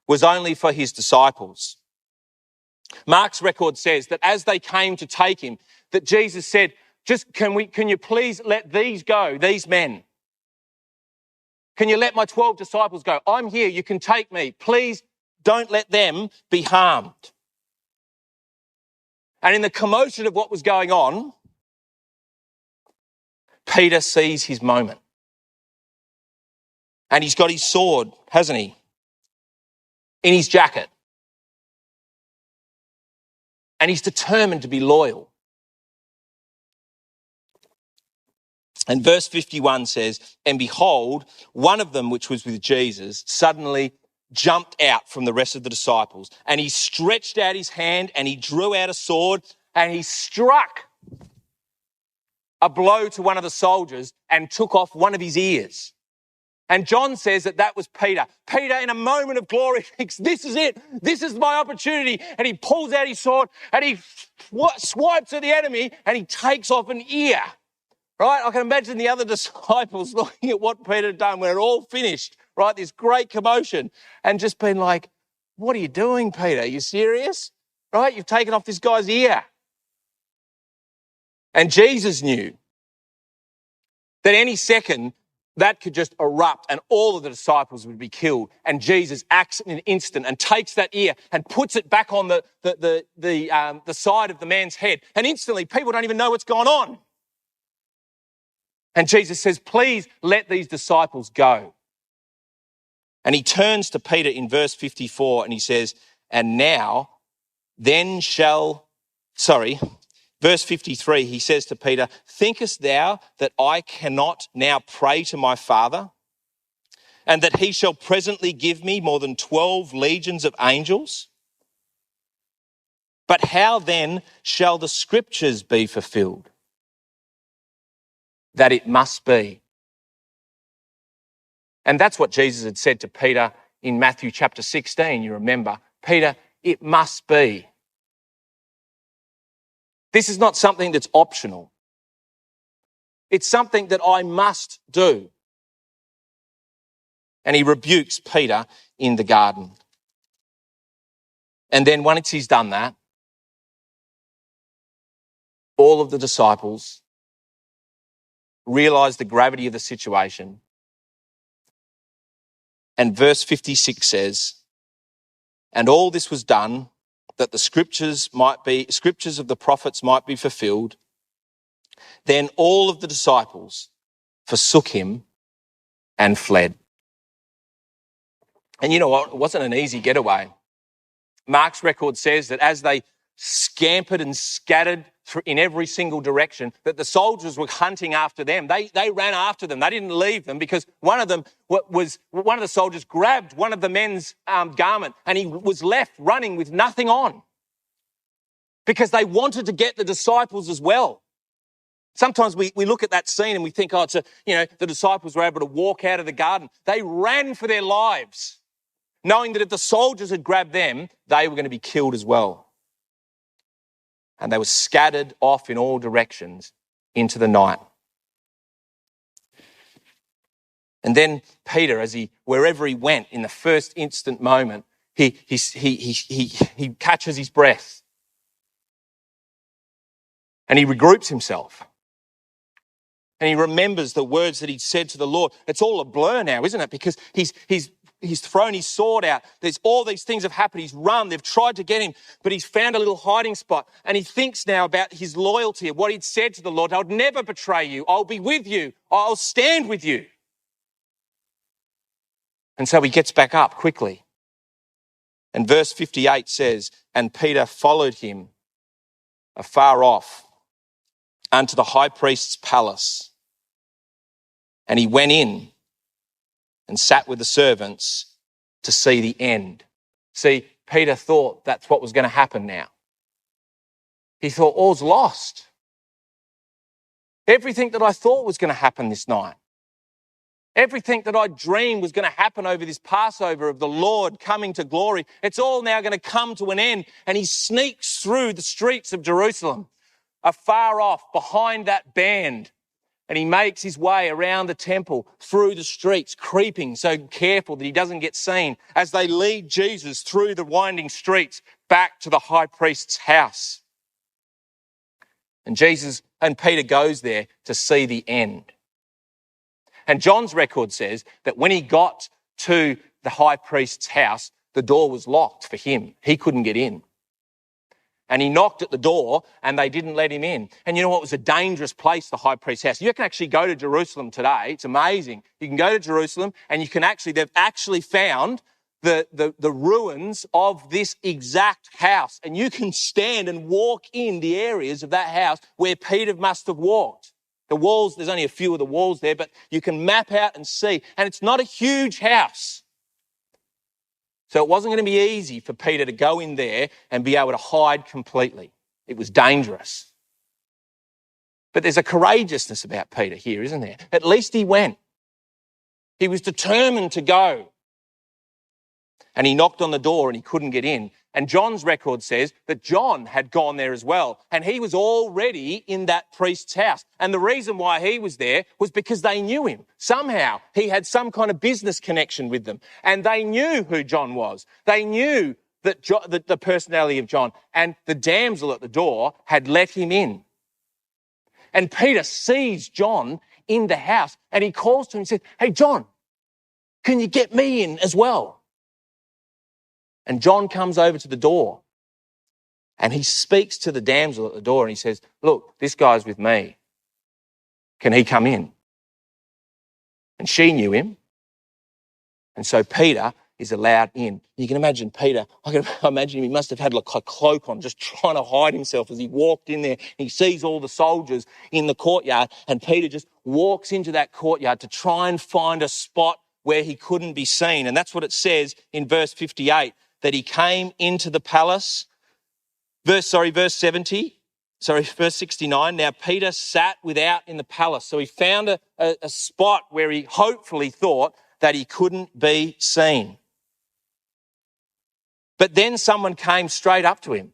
Speaker 4: was only for his disciples. Mark's record says that as they came to take him, that Jesus said, can you please let these go, these men? Can you let my 12 disciples go? I'm here, you can take me. Please don't let them be harmed. And in the commotion of what was going on, Peter sees his moment. And he's got his sword, hasn't he? In his jacket. And he's determined to be loyal. And verse 51 says, and behold, one of them, which was with Jesus, suddenly jumped out from the rest of the disciples. And he stretched out his hand and he drew out a sword and he struck a blow to one of the soldiers and took off one of his ears. And John says that was Peter. Peter, in a moment of glory, thinks, this is it. This is my opportunity. And he pulls out his sword and he swipes at the enemy and he takes off an ear. Right? I can imagine the other disciples looking at what Peter had done when it all finished, right? This great commotion, and just been like, what are you doing, Peter? Are you serious? Right? You've taken off this guy's ear. And Jesus knew that any second that could just erupt and all of the disciples would be killed. And Jesus acts in an instant and takes that ear and puts it back on the side of the man's head. And instantly people don't even know what's gone on. And Jesus says, please let these disciples go. And he turns to Peter in verse 54 and he says, verse 53, he says to Peter, thinkest thou that I cannot now pray to my Father, and that he shall presently give me more than 12 legions of angels? But how then shall the scriptures be fulfilled? that it must be. And that's what Jesus had said to Peter in Matthew chapter 16, you remember. Peter, it must be. This is not something that's optional. It's something that I must do. And he rebukes Peter in the garden. And then once he's done that, all of the disciples realize the gravity of the situation. And verse 56 says, and all this was done that the scriptures of the prophets might be fulfilled. Then all of the disciples forsook him and fled. And you know what? It wasn't an easy getaway. Mark's record says that as they scampered and scattered in every single direction, that the soldiers were hunting after them. They ran after them. They didn't leave them because one of the soldiers grabbed one of the men's garment and he was left running with nothing on because they wanted to get the disciples as well. Sometimes we look at that scene and we think, the disciples were able to walk out of the garden. They ran for their lives, knowing that if the soldiers had grabbed them, they were going to be killed as well. And they were scattered off in all directions into the night. And then Peter, wherever he went in the first instant moment, he catches his breath. And he regroups himself. And he remembers the words that he'd said to the Lord. It's all a blur now, isn't it? Because he's thrown his sword out. There's all these things have happened. He's run. They've tried to get him, but he's found a little hiding spot. And he thinks now about his loyalty, of what he'd said to the Lord. I'll never betray you. I'll be with you. I'll stand with you. And so he gets back up quickly. And verse 58 says, and Peter followed him afar off unto the high priest's palace. And he went in and sat with the servants to see the end. See, Peter thought that's what was going to happen now. He thought, all's lost. Everything that I thought was going to happen this night, everything that I dreamed was going to happen over this Passover of the Lord coming to glory, it's all now going to come to an end. And he sneaks through the streets of Jerusalem, afar off, behind that band. And he makes his way around the temple, through the streets, creeping, so careful that he doesn't get seen, as they lead Jesus through the winding streets back to the high priest's house. And Peter goes there to see the end. And John's record says that when he got to the high priest's house, the door was locked for him. He couldn't get in. And he knocked at the door and they didn't let him in. And you know what? It was a dangerous place, the high priest's house. You can actually go to Jerusalem today. It's amazing. You can go to Jerusalem and they've actually found the ruins of this exact house. And you can stand and walk in the areas of that house where Peter must have walked. The walls, there's only a few of the walls there, but you can map out and see. And it's not a huge house. So it wasn't going to be easy for Peter to go in there and be able to hide completely. It was dangerous. But there's a courageousness about Peter here, isn't there? At least he went. He was determined to go. And he knocked on the door and he couldn't get in. And John's record says that John had gone there as well. And he was already in that priest's house. And the reason why he was there was because they knew him. Somehow he had some kind of business connection with them. And they knew who John was. They knew that the personality of John. And the damsel at the door had let him in. And Peter sees John in the house and he calls to him and says, "Hey, John, can you get me in as well?" And John comes over to the door and he speaks to the damsel at the door and he says, "Look, this guy's with me. Can he come in?" And she knew him. And so Peter is allowed in. You can imagine Peter, I can imagine him, he must have had like a cloak on, just trying to hide himself as he walked in there. He sees all the soldiers in the courtyard and Peter just walks into that courtyard to try and find a spot where he couldn't be seen. And that's what it says in verse 58, that he came into the palace. Verse 70, verse 69, now Peter sat without in the palace. So he found a spot where he hopefully thought that he couldn't be seen. But then someone came straight up to him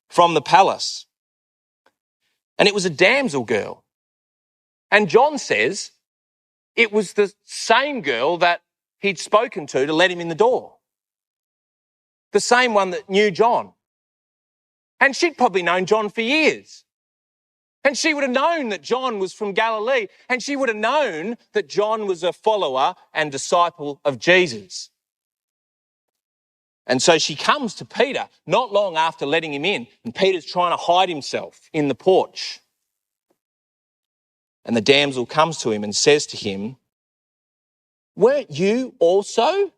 Speaker 4: from the palace. And it was a damsel girl. And John says it was the same girl that he'd spoken to let him in the door. The same one that knew John. And she'd probably known John for years. And she would have known that John was from Galilee. And she would have known that John was a follower and disciple of Jesus. And so she comes to Peter not long after letting him in. And Peter's trying to hide himself in the porch. And the damsel comes to him and says to him, weren't you also?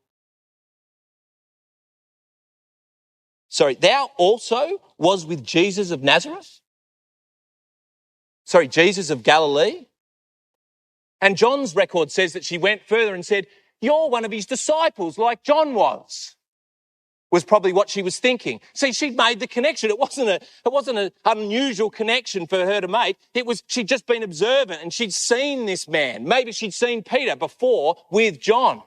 Speaker 4: Thou also was with Jesus of Nazareth? Jesus of Galilee? And John's record says that she went further and said, you're one of his disciples like John was probably what she was thinking. See, she'd made the connection. It wasn't an unusual connection for her to make. She'd just been observant and she'd seen this man. Maybe she'd seen Peter before with John.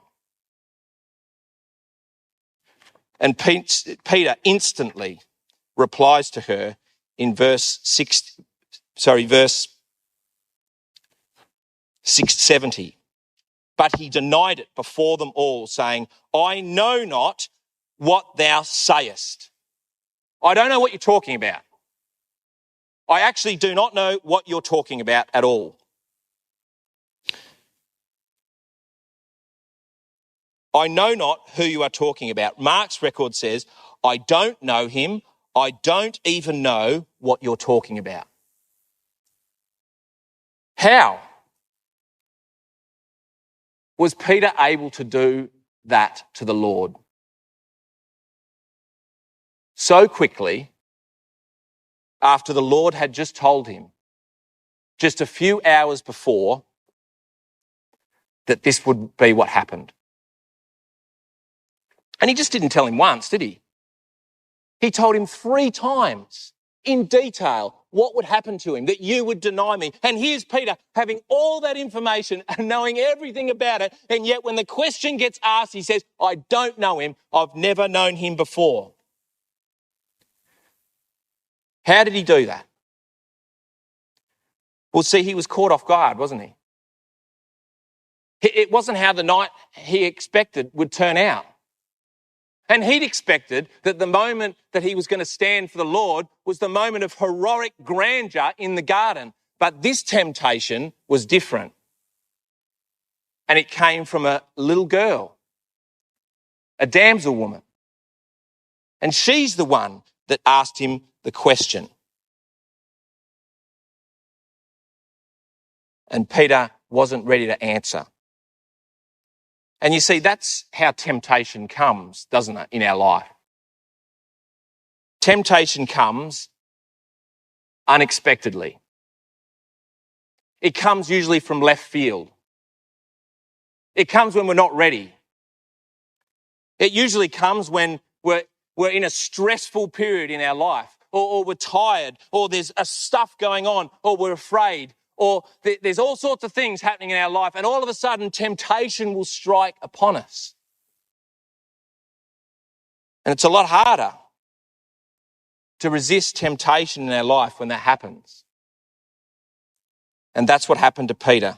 Speaker 4: And Peter instantly replies to her in verse 670. But he denied it before them all, saying, I know not what thou sayest. I don't know what you're talking about. I actually do not know what you're talking about at all. I know not who you are talking about. Mark's record says, I don't know him. I don't even know what you're talking about. How was Peter able to do that to the Lord so quickly after the Lord had just told him just a few hours before that this would be what happened? And he just didn't tell him once, did he? He told him 3 times in detail what would happen to him, that you would deny me. And here's Peter having all that information and knowing everything about it. And yet when the question gets asked, he says, I don't know him. I've never known him before. How did he do that? Well, see, he was caught off guard, wasn't he? It wasn't how the night he expected would turn out. And he'd expected that the moment that he was going to stand for the Lord was the moment of heroic grandeur in the garden. But this temptation was different. And it came from a little girl, a damsel woman. And she's the one that asked him the question. And Peter wasn't ready to answer. And you see, that's how temptation comes, doesn't it, in our life? Temptation comes unexpectedly. It comes usually from left field. It comes when we're not ready. It usually comes when we're in a stressful period in our life, or we're tired, or there's stuff going on, or we're afraid, or there's all sorts of things happening in our life, and all of a sudden temptation will strike upon us. And it's a lot harder to resist temptation in our life when that happens. And that's what happened to Peter.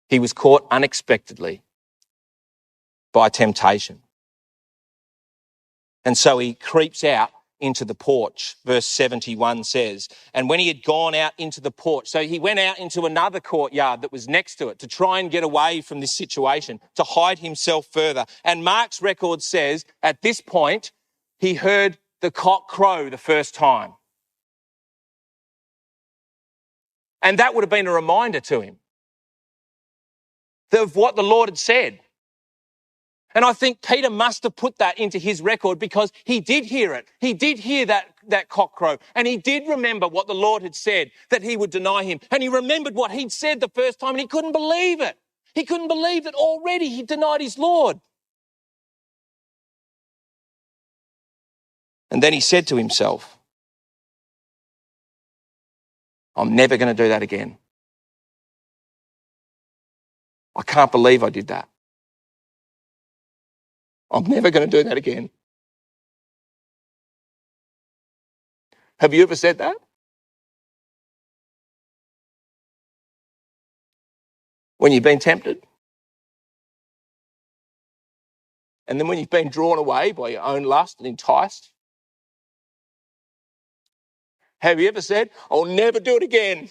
Speaker 4: He was caught unexpectedly by temptation. And so he creeps out into the porch, verse 71 says. And when he had gone out into the porch, so he went out into another courtyard that was next to it to try and get away from this situation, to hide himself further. And Mark's record says at this point, he heard the cock crow the first time. And that would have been a reminder to him of what the Lord had said. And I think Peter must have put that into his record because he did hear it. He did hear that cock crow. And he did remember what the Lord had said, that he would deny him. And he remembered what he'd said the first time and he couldn't believe it. He couldn't believe that already he denied his Lord. And then he said to himself, I'm never going to do that again. I can't believe I did that. I'm never going to do that again. Have you ever said that? When you've been tempted? And then when you've been drawn away by your own lust and enticed? Have you ever said, I'll never do it again?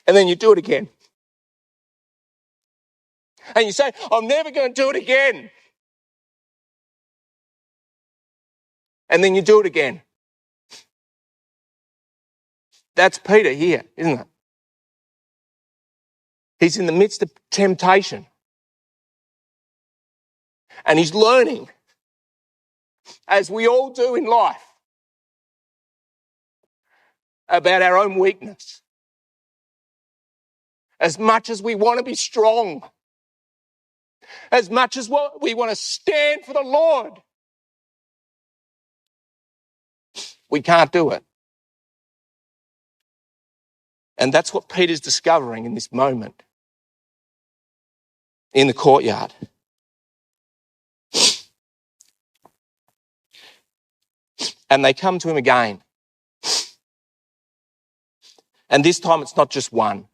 Speaker 4: And then you do it again. And you say, I'm never going to do it again. And then you do it again. That's Peter here, isn't it? He's in the midst of temptation. And he's learning, as we all do in life, about our own weakness. As much as we want to be strong, as much as we want to stand for the Lord, we can't do it. And that's what Peter's discovering in this moment in the courtyard. And they come to him again. And this time it's not just one.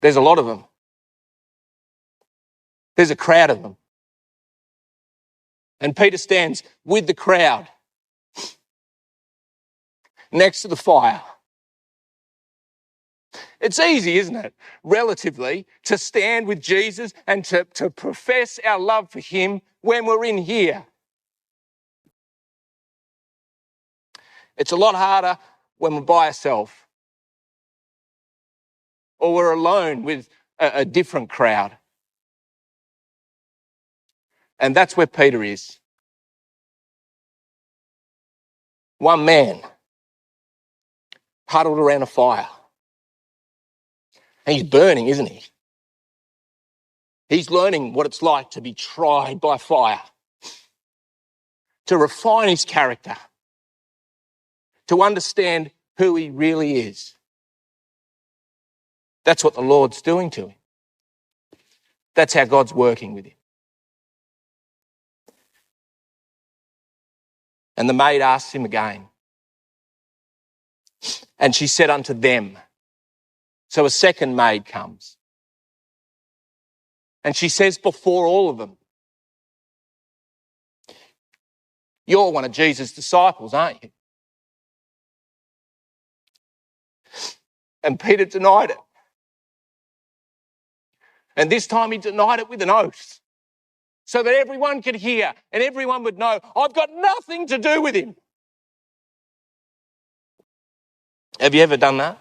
Speaker 4: There's a lot of them. There's a crowd of them. And Peter stands with the crowd next to the fire. It's easy, isn't it, relatively, to stand with Jesus and to profess our love for him when we're in here. It's a lot harder when we're by ourselves or we're alone with a different crowd. And that's where Peter is. One man huddled around a fire. And he's burning, isn't he? He's learning what it's like to be tried by fire, to refine his character, to understand who he really is. That's what the Lord's doing to him. That's how God's working with him. And the maid asks him again. And she said unto them. So a second maid comes. And she says before all of them, you're one of Jesus' disciples, aren't you? And Peter denied it. And this time he denied it with an oath, so that everyone could hear and everyone would know, I've got nothing to do with him. Have you ever done that?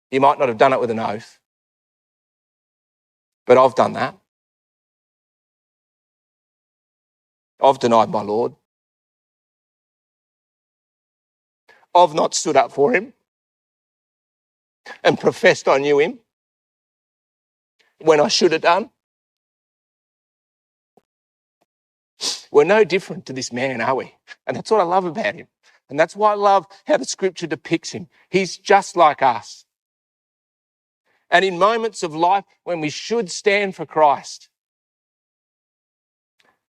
Speaker 4: You might not have done it with an oath, but I've done that. I've denied my Lord. I've not stood up for him and professed I knew him when I should have done. We're no different to this man, are we? And that's what I love about him. And that's why I love how the scripture depicts him. He's just like us. And in moments of life when we should stand for Christ,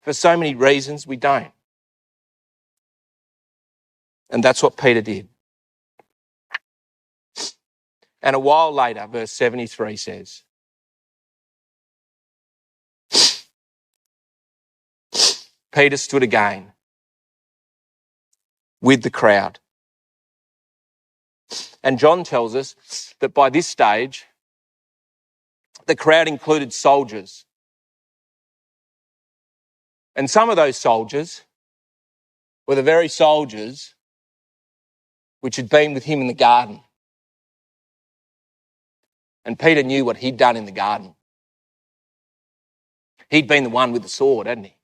Speaker 4: for so many reasons we don't. And that's what Peter did. And a while later, verse 73 says, Peter stood again with the crowd. And John tells us that by this stage, the crowd included soldiers. And some of those soldiers were the very soldiers which had been with him in the garden. And Peter knew what he'd done in the garden. He'd been the one with the sword, hadn't he?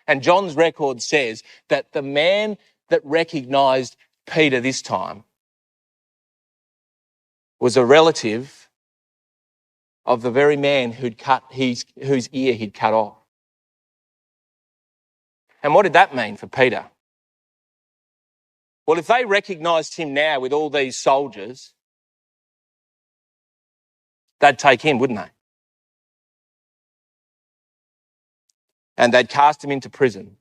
Speaker 4: And John's record says that the man that recognised Peter this time was a relative of the very man whose ear he'd cut off. And what did that mean for Peter? Well, if they recognised him now with all these soldiers, they'd take him, wouldn't they? And they'd cast him into prison.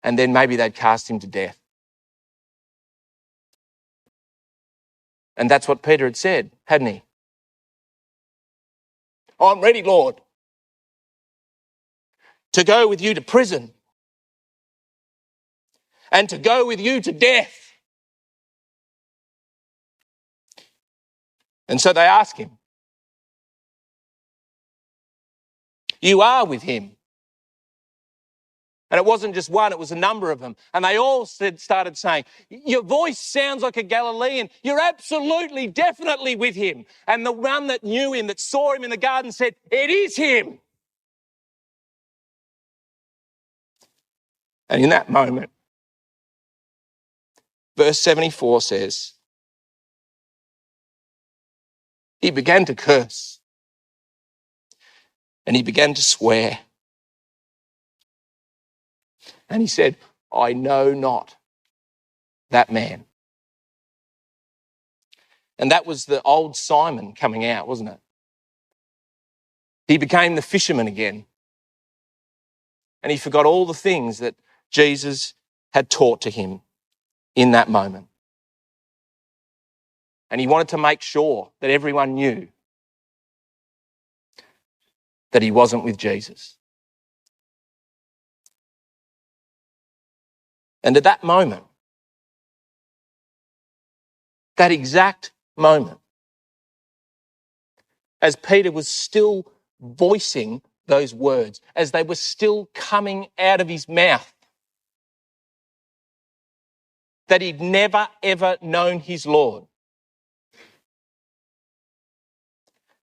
Speaker 4: And then maybe they'd cast him to death. And that's what Peter had said, hadn't he? I'm ready, Lord, to go with you to prison and to go with you to death. And so they ask him, you are with him. And it wasn't just one, it was a number of them. And they all started saying, your voice sounds like a Galilean. You're absolutely, definitely with him. And the one that knew him, that saw him in the garden said, it is him. And in that moment, verse 74 says, he began to curse and he began to swear. And he said, I know not that man. And that was the old Simon coming out, wasn't it? He became the fisherman again. And he forgot all the things that Jesus had taught to him in that moment. And he wanted to make sure that everyone knew that he wasn't with Jesus. And at that moment, that exact moment, as Peter was still voicing those words, as they were still coming out of his mouth, that he'd never, ever known his Lord.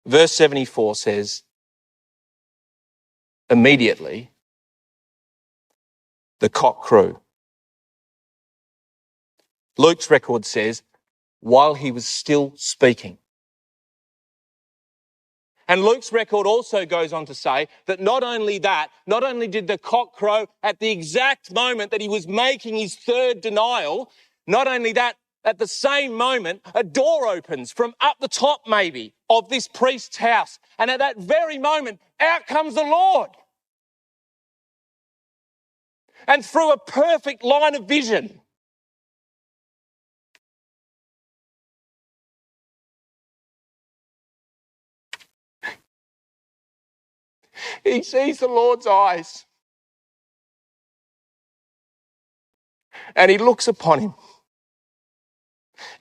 Speaker 4: Verse 74 says, immediately the cock crew. Luke's record says, while he was still speaking. And Luke's record also goes on to say that not only did the cock crow at the exact moment that he was making his third denial, not only that, at the same moment, a door opens from up the top maybe of this priest's house. And at that very moment, out comes the Lord. And through a perfect line of vision, he sees the Lord's eyes and he looks upon him.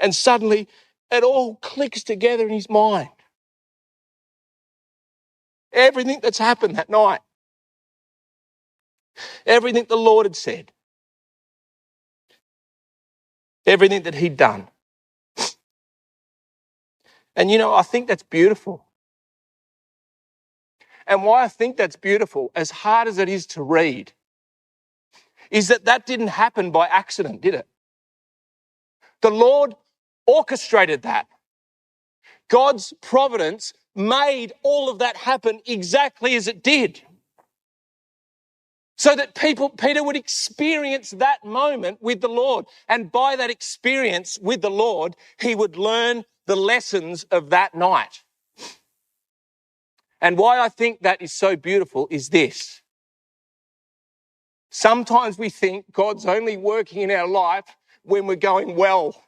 Speaker 4: And suddenly it all clicks together in his mind. Everything that's happened that night, everything the Lord had said, everything that he'd done. And I think that's beautiful. And why I think that's beautiful, as hard as it is to read, is that didn't happen by accident, did it? The Lord orchestrated that. God's providence made all of that happen exactly as it did. So that Peter would experience that moment with the Lord. And by that experience with the Lord, he would learn the lessons of that night. And why I think that is so beautiful is this. Sometimes we think God's only working in our life when we're going well.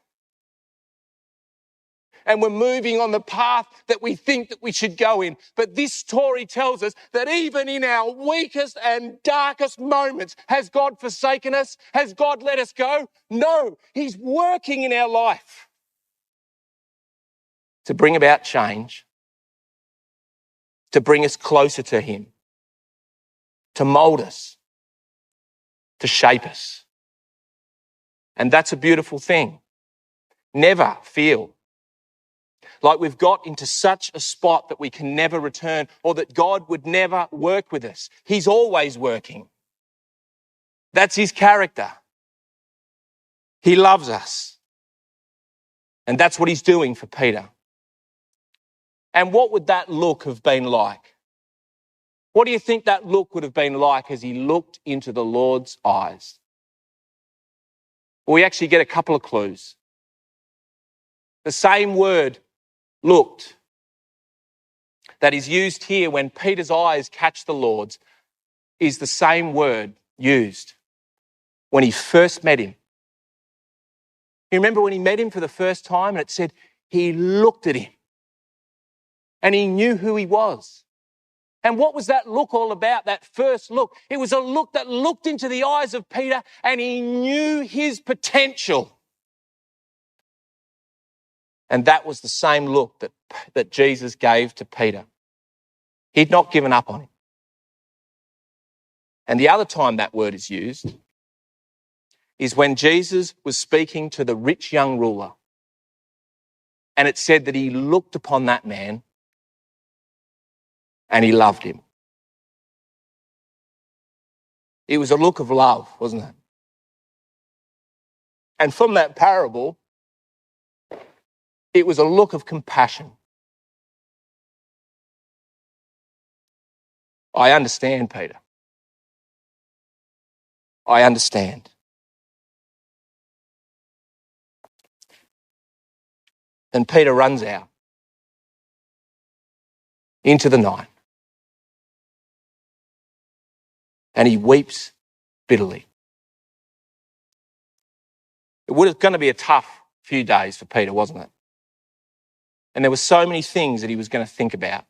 Speaker 4: And we're moving on the path that we think that we should go in. But this story tells us that even in our weakest and darkest moments, has God forsaken us? Has God let us go? No, he's working in our life to bring about change, to bring us closer to him, to mould us, to shape us. And that's a beautiful thing. Never feel like we've got into such a spot that we can never return, or that God would never work with us. He's always working. That's his character. He loves us. And that's what he's doing for Peter. And what would that look have been like? What do you think that look would have been like as he looked into the Lord's eyes? Well, we actually get a couple of clues. The same word, looked, that is used here when Peter's eyes catch the Lord's, is the same word used when he first met him. You remember when he met him for the first time and it said he looked at him and he knew who he was. And what was that look all about, that first look? It was a look that looked into the eyes of Peter and he knew his potential. And that was the same look that Jesus gave to Peter. He'd not given up on him. And the other time that word is used is when Jesus was speaking to the rich young ruler. And it said that he looked upon that man and he loved him. It was a look of love, wasn't it? And from that parable, it was a look of compassion. I understand, Peter. I understand. And Peter runs out into the night and he weeps bitterly. It was going to be a tough few days for Peter, wasn't it? And there were so many things that he was going to think about.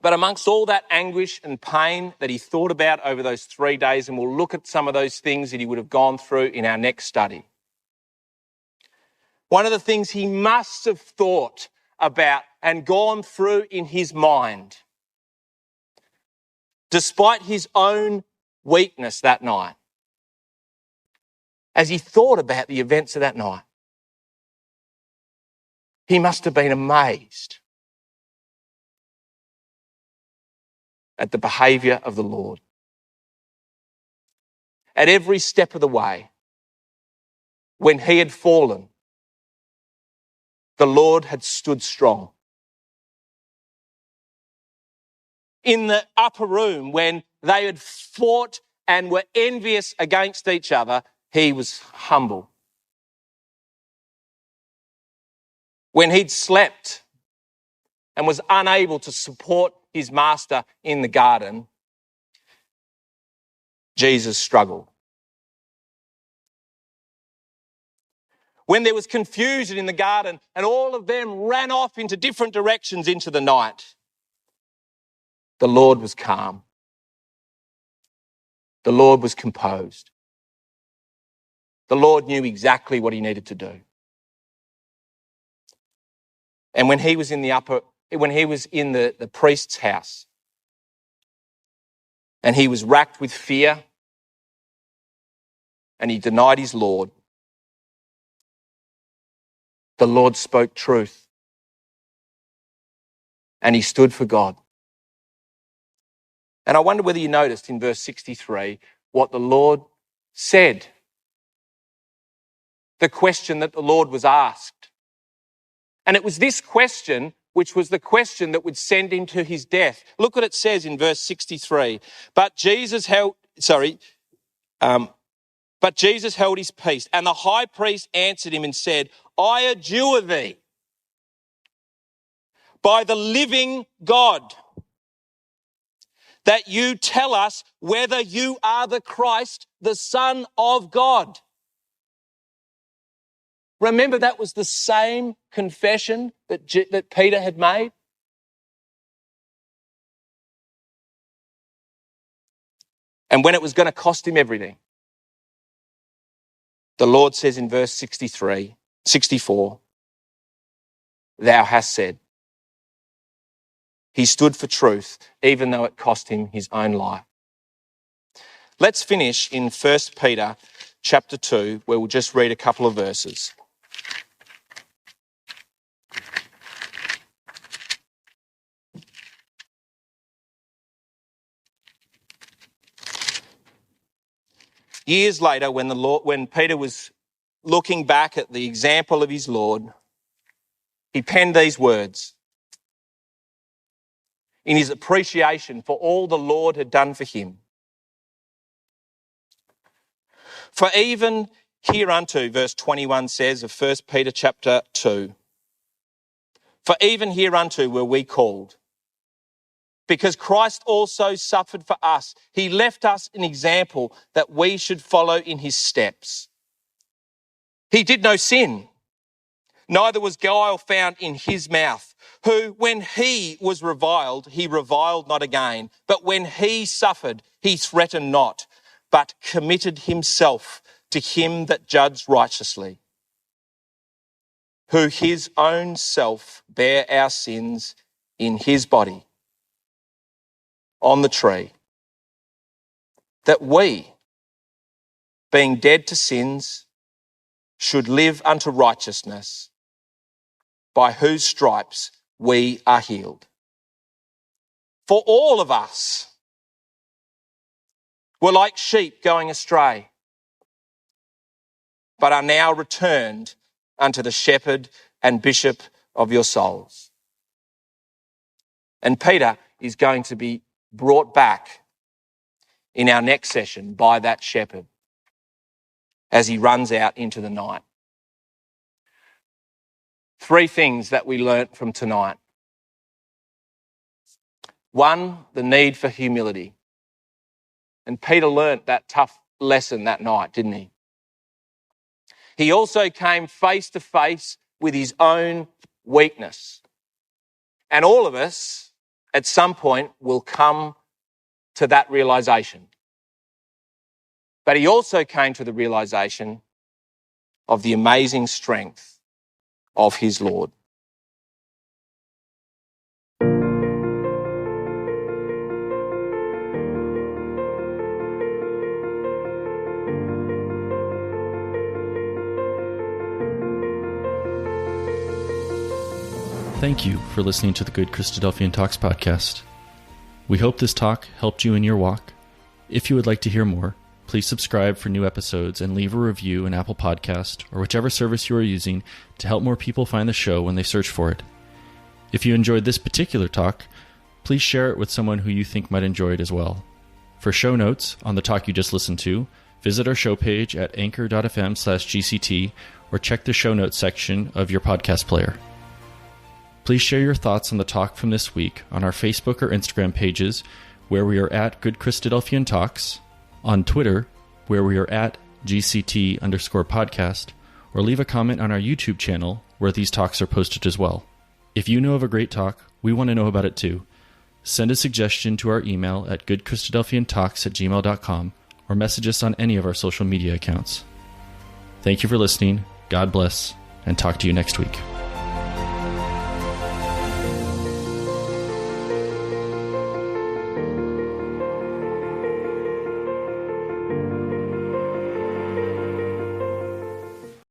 Speaker 4: But amongst all that anguish and pain that he thought about over those 3 days, and we'll look at some of those things that he would have gone through in our next study, one of the things he must have thought about and gone through in his mind, despite his own weakness that night, as he thought about the events of that night, he must have been amazed at the behaviour of the Lord. At every step of the way, when he had fallen, the Lord had stood strong. In the upper room, when they had fought and were envious against each other, he was humble. When he'd slept and was unable to support his master in the garden, Jesus struggled. When there was confusion in the garden and all of them ran off into different directions into the night, the Lord was calm. The Lord was composed. The Lord knew exactly what he needed to do. And when he was in the priest's house and he was racked with fear and he denied his Lord, the Lord spoke truth and he stood for God. And I wonder whether you noticed in verse 63 what the Lord said. The question that the Lord was asked. And it was this question which was the question that would send him to his death. Look what it says in verse 63. But Jesus held his peace, and the high priest answered him and said, I adjure thee by the living God that you tell us whether you are the Christ, the Son of God. Remember, that was the same confession that Peter had made. And when it was going to cost him everything, the Lord says in verse 64, thou hast said. He stood for truth, even though it cost him his own life. Let's finish in 1 Peter chapter 2, where we'll just read a couple of verses. Years later, when Peter was looking back at the example of his Lord, he penned these words in his appreciation for all the Lord had done for him. For even hereunto, verse 21 says of 1 Peter chapter 2, for even hereunto were we called, because Christ also suffered for us. He left us an example that we should follow in his steps. He did no sin, neither was guile found in his mouth, who, when he was reviled, he reviled not again. But when he suffered, he threatened not, but committed himself to him that judged righteously, who his own self bare our sins in his body on the tree, that we, being dead to sins, should live unto righteousness, by whose stripes we are healed. For all of us were like sheep going astray, but are now returned unto the shepherd and bishop of your souls. And Peter is going to be brought back in our next session by that shepherd as he runs out into the night. 3 things that we learnt from tonight. 1, the need for humility. And Peter learnt that tough lesson that night, didn't he? He also came face to face with his own weakness. And all of us, at some point, will come to that realisation. But he also came to the realisation of the amazing strength of his Lord.
Speaker 2: Thank you for listening to the Good Christadelphian Talks podcast. We hope this talk helped you in your walk. If you would like to hear more, please subscribe for new episodes and leave a review in Apple Podcast or whichever service you are using to help more people find the show when they search for it. If you enjoyed this particular talk, please share it with someone who you think might enjoy it as well. For show notes on the talk you just listened to, visit our show page at anchor.fm/GCT or check the show notes section of your podcast player. Please share your thoughts on the talk from this week on our Facebook or Instagram pages, where we are at Good Christadelphian Talks, on Twitter, where we are at GCT_podcast, or leave a comment on our YouTube channel, where these talks are posted as well. If you know of a great talk, we want to know about it too. Send a suggestion to our email at goodchristadelphiantalks@gmail.com, or message us on any of our social media accounts. Thank you for listening, God bless, and talk to you next week.